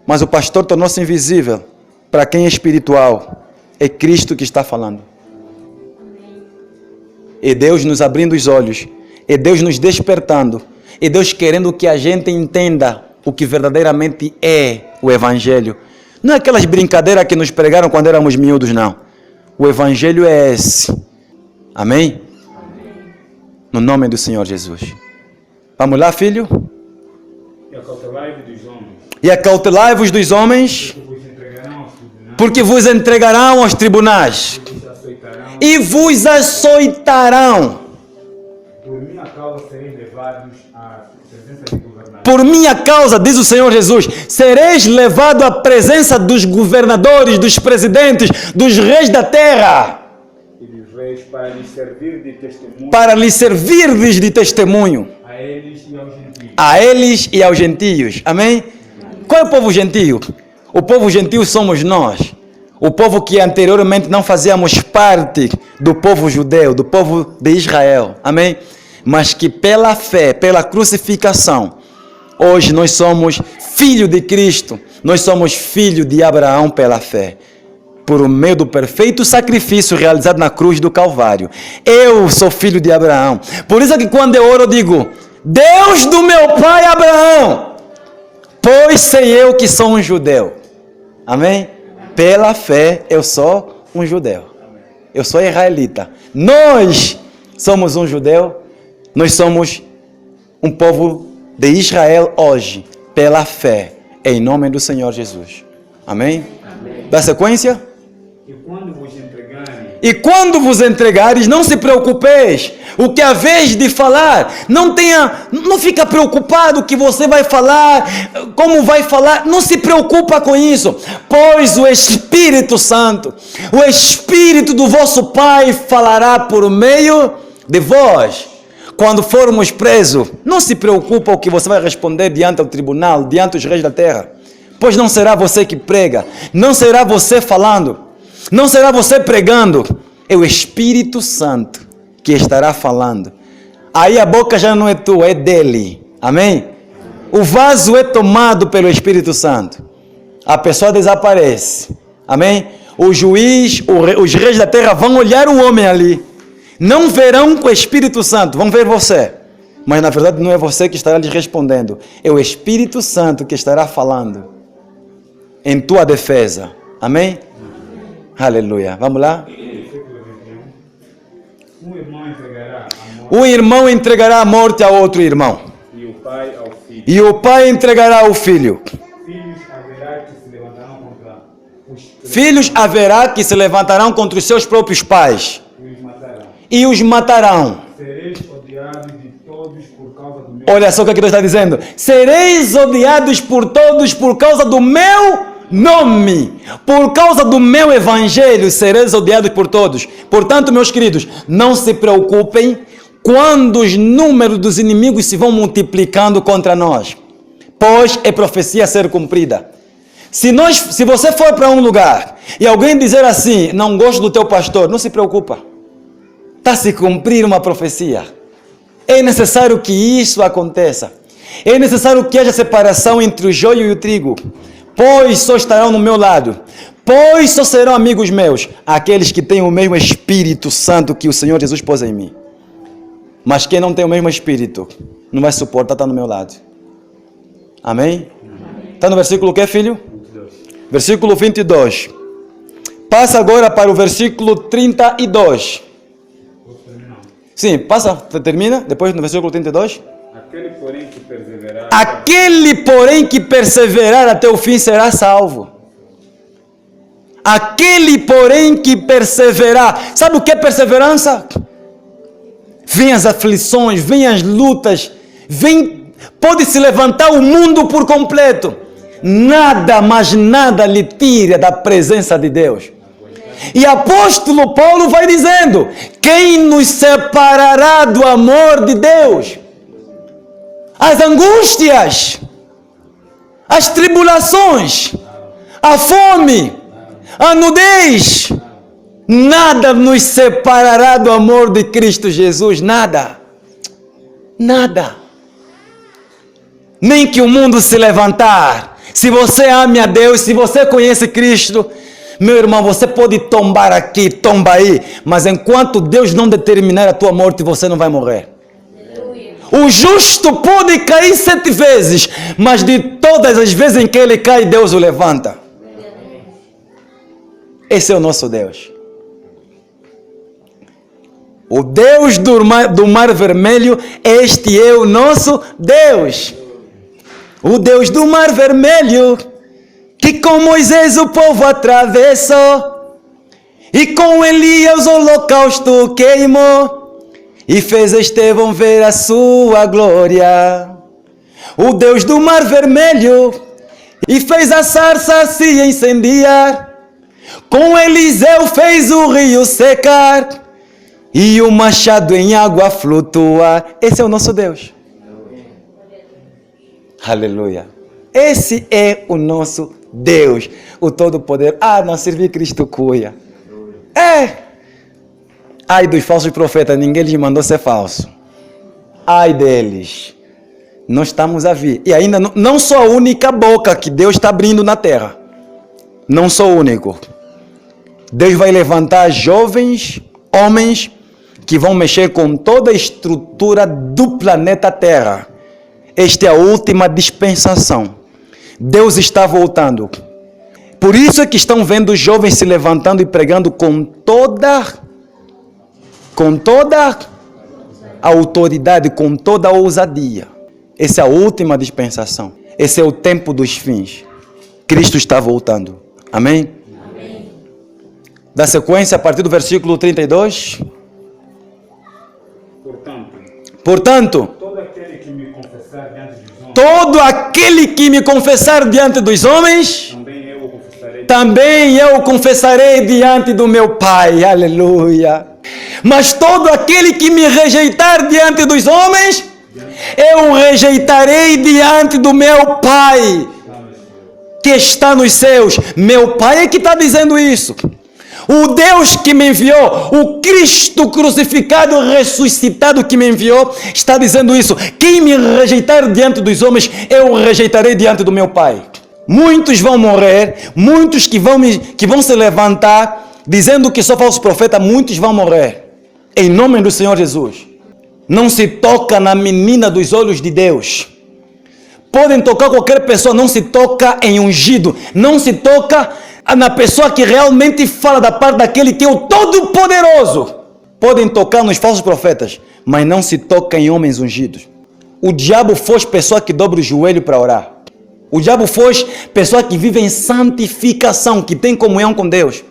mas o pastor tornou-se invisível. Para quem é espiritual, é Cristo que está falando. É Deus nos abrindo os olhos, é Deus nos despertando, é Deus querendo que a gente entenda o que verdadeiramente é o Evangelho. Não é aquelas brincadeiras que nos pregaram quando éramos miúdos, não. O Evangelho é esse. Amém? No nome do Senhor Jesus. Vamos lá, filho? E acautelai-vos dos homens, porque vos entregarão aos tribunais. E vos açoitarão. Por minha causa sereis levados à presença de governadores. Por minha causa, diz o Senhor Jesus, sereis levado à presença dos governadores, dos presidentes, dos reis da terra. E dos reis para lhes servir de testemunho. Para lhes servirdes de testemunho. A eles e aos gentios. A eles e aos gentios. Amém? Qual é o povo gentio? O povo gentio somos nós. O povo que anteriormente não fazíamos parte do povo judeu, do povo de Israel. Amém? Mas que pela fé, pela crucificação, hoje nós somos filho de Cristo. Nós somos filho de Abraão pela fé. Por meio do perfeito sacrifício realizado na cruz do Calvário. Eu sou filho de Abraão. Por isso que quando eu oro eu digo, Deus do meu pai Abraão, pois sei eu que sou um judeu. Amém? Pela fé eu sou um judeu. Eu sou israelita. Nós somos um judeu. Nós somos um povo de Israel hoje. Pela fé. Em nome do Senhor Jesus. Amém? Dá sequência? E quando vos entregares, não se preocupeis. O que haveis de falar, não fica preocupado o que você vai falar, como vai falar, não se preocupa com isso, pois o Espírito Santo, o Espírito do vosso Pai falará por meio de vós. Quando formos presos, não se preocupa o que você vai responder diante do tribunal, diante dos reis da terra, pois não será você que prega, não será você falando, não será você pregando, é o Espírito Santo que estará falando. Aí a boca já não é tua, é dele. Amém? O vaso é tomado pelo Espírito Santo. A pessoa desaparece. Amém? O juiz, os reis da terra vão olhar o homem ali. Não verão com o Espírito Santo, vão ver você. Mas na verdade não é você que estará lhes respondendo. É o Espírito Santo que estará falando em tua defesa. Amém? Aleluia. Vamos lá? Um irmão entregará a morte a outro irmão. E o pai ao filho. E o pai entregará ao filho. Filhos haverá que se levantarão contra os seus próprios pais. E os matarão. Sereis odiados de todos por causa do meu. Olha só o que Deus está dizendo. Sereis odiados por todos por causa do meu nome. Por causa do meu evangelho sereis odiados por todos. Portanto, meus queridos, não se preocupem quando os números dos inimigos se vão multiplicando contra nós, pois é profecia a ser cumprida. Se você for para um lugar e alguém dizer assim, não gosto do teu pastor, não se preocupa. está a se cumprir uma profecia. É necessário que isso aconteça. É necessário que haja separação entre o joio e o trigo. Pois só estarão no meu lado. Pois só serão amigos meus aqueles que têm o mesmo Espírito Santo que o Senhor Jesus pôs em mim. Mas quem não tem o mesmo Espírito não vai suportar estar no meu lado. Amém? Está no versículo que, filho? 22. Versículo 22. Passa agora para o versículo 32. Sim, passa, termina, depois no versículo 32. Aquele, porém, que perseverar... Aquele, porém, que perseverar até o fim será salvo. Aquele, porém, que perseverar. Sabe o que é perseverança? Vêm as aflições, vêm as lutas, pode se levantar o mundo por completo. Nada, mas nada lhe tira da presença de Deus. E apóstolo Paulo vai dizendo: quem nos separará do amor de Deus? As angústias, as tribulações, a fome, a nudez, nada nos separará do amor de Cristo Jesus, nada, nada. Nem que o mundo se levantar. Se você ama a Deus, se você conhece Cristo, meu irmão, você pode tombar aqui, tomba aí, mas enquanto Deus não determinar a tua morte, você não vai morrer. O justo pode cair 7 vezes, mas de todas as vezes em que ele cai, Deus o levanta. Esse é o nosso Deus. O Deus do mar vermelho, este é o nosso Deus. O Deus do mar vermelho, que com Moisés o povo atravessou, e com Elias o holocausto queimou, e fez Estevão ver a sua glória. O Deus do mar vermelho, e fez a sarça se incendiar, com Eliseu fez o rio secar, e o machado em água flutuar. Esse é o nosso Deus. Aleluia. Esse é o nosso Deus, o Todo-Poder. Não servir Cristo cuia. Ai dos falsos profetas, ninguém lhes mandou ser falso. Ai deles. Nós estamos a vir. E ainda não sou a única boca que Deus está abrindo na terra. Não sou o único. Deus vai levantar jovens, homens, que vão mexer com toda a estrutura do planeta Terra. Esta é a última dispensação. Deus está voltando. Por isso é que estão vendo os jovens se levantando e pregando com toda a autoridade, com toda a ousadia. Essa é a última dispensação. Esse é o tempo dos fins. Cristo está voltando. Amém? Amém. Da sequência, a partir do versículo 32. Portanto, todo aquele que me confessar diante dos homens, também eu confessarei diante do meu Pai. Aleluia. Mas todo aquele que me rejeitar diante dos homens, eu rejeitarei diante do meu Pai, que está nos céus. Meu Pai é que está dizendo isso. O Deus que me enviou, o Cristo crucificado, ressuscitado que me enviou, está dizendo isso. Quem me rejeitar diante dos homens, eu rejeitarei diante do meu Pai. Muitos vão morrer, muitos que vão se levantar, dizendo que sou falso profeta, muitos vão morrer. Em nome do Senhor Jesus. Não se toca na menina dos olhos de Deus. Podem tocar qualquer pessoa, não se toca em ungido, não se toca na pessoa que realmente fala da parte daquele que é o Todo-Poderoso. Podem tocar nos falsos profetas, mas não se toca em homens ungidos. O diabo foge pessoa que dobra o joelho para orar. O diabo foge pessoa que vive em santificação, que tem comunhão com Deus.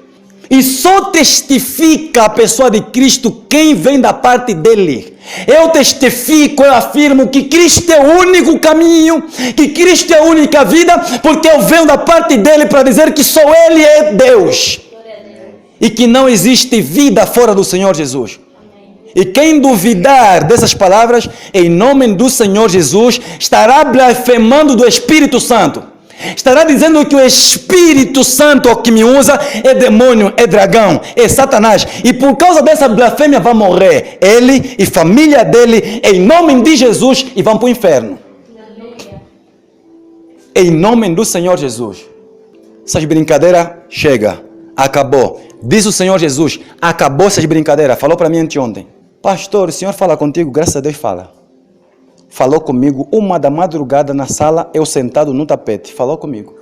E só testifica a pessoa de Cristo quem vem da parte dele. Eu testifico, eu afirmo que Cristo é o único caminho, que Cristo é a única vida, porque eu venho da parte dele para dizer que só ele é Deus. E que não existe vida fora do Senhor Jesus. E quem duvidar dessas palavras, em nome do Senhor Jesus, estará blasfemando do Espírito Santo. Estará dizendo que o Espírito Santo que me usa é demônio, é dragão, é Satanás. E por causa dessa blasfêmia vai morrer ele e família dele, em nome de Jesus, e vão para o inferno. Em nome do Senhor Jesus. Essas brincadeiras, chega, acabou. Diz o Senhor Jesus, acabou essas brincadeiras. Falou para mim anteontem. Pastor, o Senhor fala contigo? Graças a Deus fala. Falou comigo 1 da madrugada na sala, eu sentado no tapete. Falou comigo.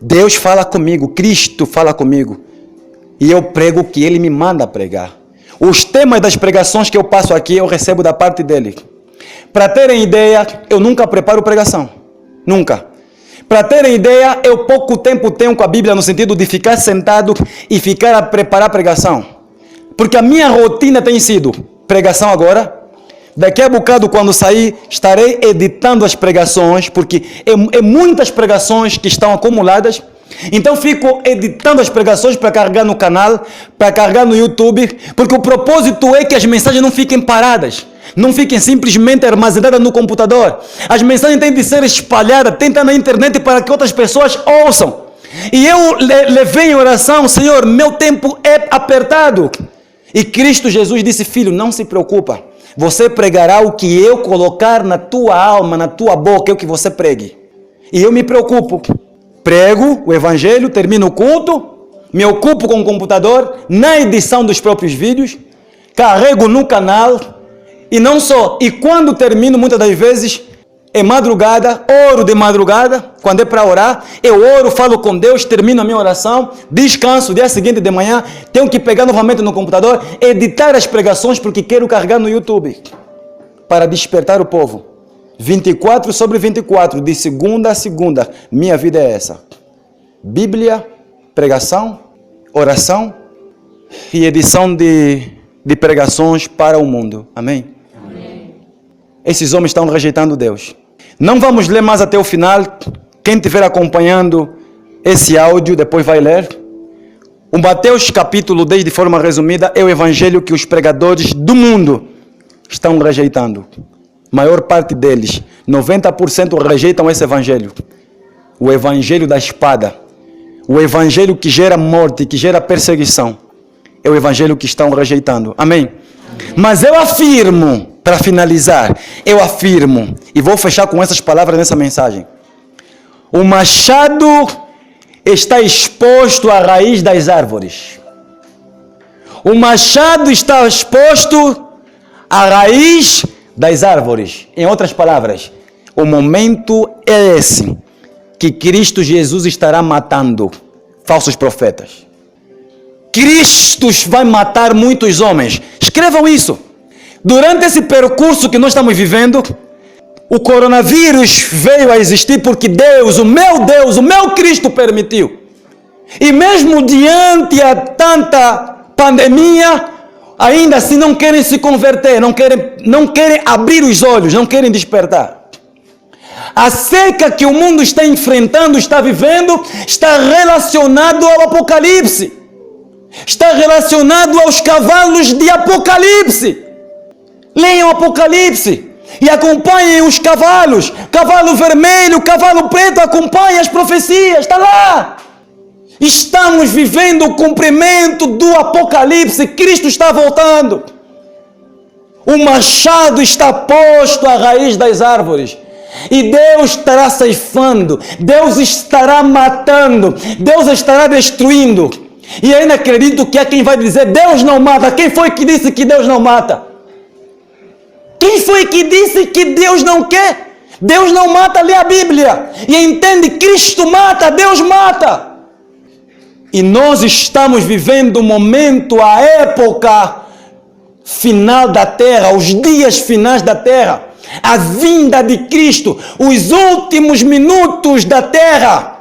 Deus fala comigo, Cristo fala comigo. E eu prego o que Ele me manda pregar. Os temas das pregações que eu passo aqui, eu recebo da parte dEle. Para terem ideia, eu nunca preparo pregação. Nunca. Para terem ideia, eu pouco tempo tenho com a Bíblia no sentido de ficar sentado e ficar a preparar pregação. Porque a minha rotina tem sido pregação agora. Daqui a bocado, quando sair, estarei editando as pregações, porque é muitas pregações que estão acumuladas. Então, fico editando as pregações para carregar no canal, para carregar no YouTube, porque o propósito é que as mensagens não fiquem paradas, não fiquem simplesmente armazenadas no computador. As mensagens têm de ser espalhadas, tem que estar na internet para que outras pessoas ouçam. E eu levei em oração, Senhor, meu tempo é apertado. E Cristo Jesus disse, filho, não se preocupa. Você pregará o que eu colocar na tua alma, na tua boca, é o que você pregue. E eu me preocupo. Prego o evangelho, termino o culto, me ocupo com o computador, na edição dos próprios vídeos, carrego no canal, e não só. E quando termino, muitas das vezes, é madrugada, oro de madrugada, quando é para orar, eu oro, falo com Deus, termino a minha oração, descanso, dia seguinte de manhã, tenho que pegar novamente no computador, editar as pregações, porque quero carregar no YouTube, para despertar o povo. 24 sobre 24, de segunda a segunda, minha vida é essa. Bíblia, pregação, oração e edição de pregações para o mundo. Amém? Esses homens estão rejeitando Deus. Não vamos ler mais até o final. Quem estiver acompanhando esse áudio, depois vai ler. O Mateus capítulo 10, de forma resumida, é o evangelho que os pregadores do mundo estão rejeitando. Maior parte deles, 90% rejeitam esse evangelho. O evangelho da espada. O evangelho que gera morte, que gera perseguição. É o evangelho que estão rejeitando. Amém? Mas eu afirmo, para finalizar, eu afirmo, e vou fechar com essas palavras nessa mensagem. O machado está exposto à raiz das árvores. O machado está exposto à raiz das árvores. Em outras palavras, o momento é esse, que Cristo Jesus estará matando falsos profetas. Cristo vai matar muitos homens. Escrevam isso. Durante esse percurso que nós estamos vivendo, o coronavírus veio a existir porque Deus, o meu Cristo permitiu. E mesmo diante a tanta pandemia, ainda assim não querem se converter, não querem abrir os olhos, não querem despertar. A seca que o mundo está enfrentando, está vivendo, está relacionado ao Apocalipse. Está relacionado aos cavalos de Apocalipse. Leiam Apocalipse e acompanhem os cavalos. Cavalo vermelho, cavalo preto, acompanhem as profecias. Está lá. Estamos vivendo o cumprimento do Apocalipse. Cristo está voltando. O machado está posto à raiz das árvores. E Deus estará ceifando. Deus estará matando. Deus estará destruindo. E ainda acredito que há quem vai dizer, Deus não mata. Quem foi que disse que Deus não mata? Quem foi que disse que Deus não quer? Deus não mata, lê a Bíblia. E entende, Cristo mata, Deus mata. E nós estamos vivendo o momento, a época final da terra, os dias finais da terra. A vinda de Cristo, os últimos minutos da terra.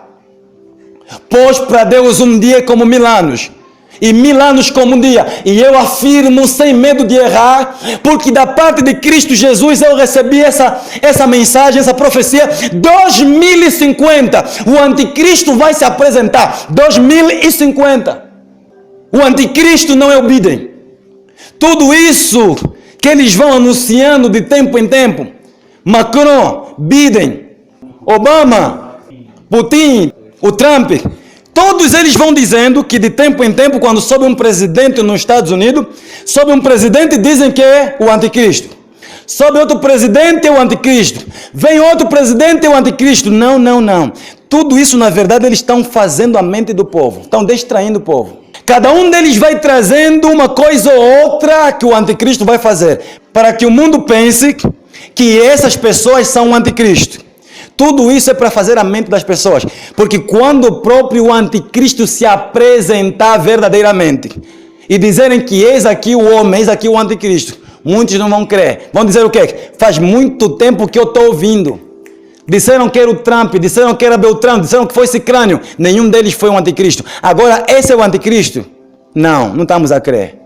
Pois para Deus um dia é como 1000 anos, e 1000 anos como um dia. E eu afirmo sem medo de errar, porque da parte de Cristo Jesus eu recebi essa mensagem, essa profecia. 2050, o anticristo vai se apresentar. 2050. O anticristo não é o Biden. Tudo isso que eles vão anunciando de tempo em tempo, Macron, Biden, Obama, Putin, o Trump, todos eles vão dizendo que de tempo em tempo, quando sobe um presidente nos Estados Unidos, sobe um presidente e dizem que é o anticristo. Sobe outro presidente, é o anticristo. Vem outro presidente, é o anticristo. Não, não, não. Tudo isso, na verdade, eles estão fazendo a mente do povo. Estão distraindo o povo. Cada um deles vai trazendo uma coisa ou outra que o anticristo vai fazer, para que o mundo pense que essas pessoas são o anticristo. Tudo isso é para fazer a mente das pessoas. Porque quando o próprio anticristo se apresentar verdadeiramente e dizerem que eis aqui o homem, eis aqui o anticristo, muitos não vão crer. Vão dizer o quê? Faz muito tempo que eu estou ouvindo. Disseram que era o Trump, disseram que era Beltrano, disseram que foi Cicrânio. Nenhum deles foi um anticristo. Agora, esse é o anticristo? Não, não estamos a crer.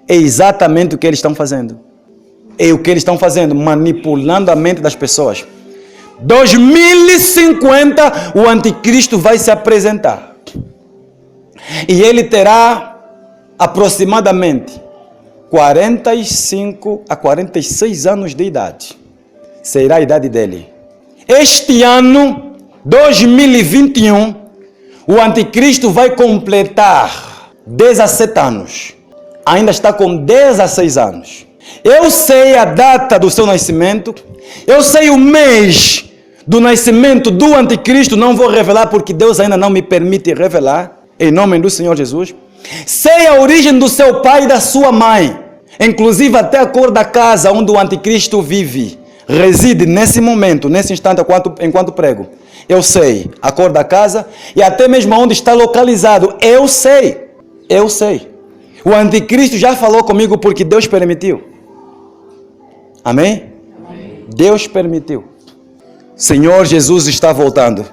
É exatamente o que eles estão fazendo. É o que eles estão fazendo, manipulando a mente das pessoas. 2050, o anticristo vai se apresentar. E ele terá aproximadamente 45 a 46 anos de idade. Será a idade dele. Este ano, 2021, o anticristo vai completar 17 anos. Ainda está com 16 anos. Eu sei a data do seu nascimento. Eu sei o mês do nascimento do anticristo. Não vou revelar porque Deus ainda não me permite revelar. Em nome do Senhor Jesus. Sei a origem do seu pai e da sua mãe. Inclusive até a cor da casa onde o anticristo vive. Reside nesse momento, nesse instante, enquanto prego. Eu sei a cor da casa e até mesmo onde está localizado. Eu sei. Eu sei. O anticristo já falou comigo porque Deus permitiu. Amém? Amém. Deus permitiu. Senhor Jesus está voltando.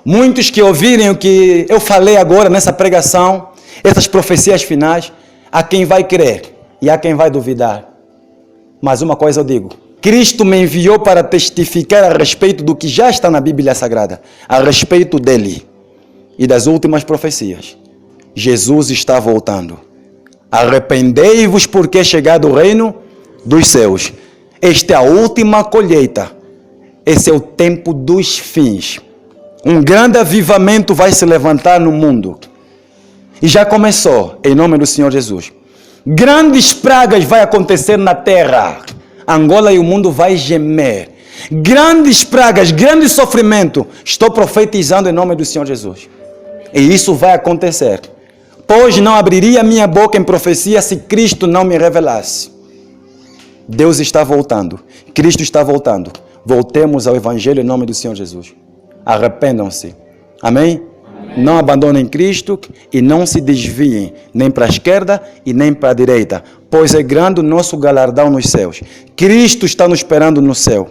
Muitos que ouvirem o que eu falei agora nessa pregação, essas profecias finais, há quem vai crer e há quem vai duvidar. Mas uma coisa eu digo. Cristo me enviou para testificar a respeito do que já está na Bíblia Sagrada, a respeito dele e das últimas profecias. Jesus está voltando. Arrependei-vos porque é chegado o reino dos céus. Esta é a última colheita. Esse é o tempo dos fins. Um grande avivamento vai se levantar no mundo. E já começou, em nome do Senhor Jesus. Grandes pragas vai acontecer na terra. Angola e o mundo vai gemer. Grandes pragas, grande sofrimento. Estou profetizando em nome do Senhor Jesus. E isso vai acontecer. Pois não abriria minha boca em profecia se Cristo não me revelasse. Deus está voltando. Cristo está voltando. Voltemos ao Evangelho em nome do Senhor Jesus. Arrependam-se. Amém? Não abandonem Cristo e não se desviem nem para a esquerda e nem para a direita, pois é grande o nosso galardão nos céus. Cristo está nos esperando no céu,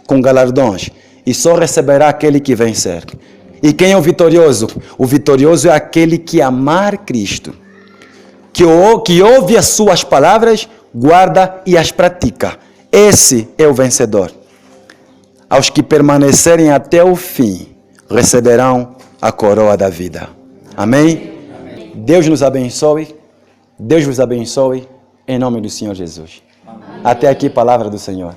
com galardões, e só receberá aquele que vencer. E quem é o vitorioso? O vitorioso é aquele que amar Cristo, que ouve as suas palavras, guarda e as pratica. Esse é o vencedor. Aos que permanecerem até o fim, receberão a coroa da vida. Amém? Amém? Deus nos abençoe. Deus vos abençoe. Em nome do Senhor Jesus. Amém. Até aqui, palavra do Senhor.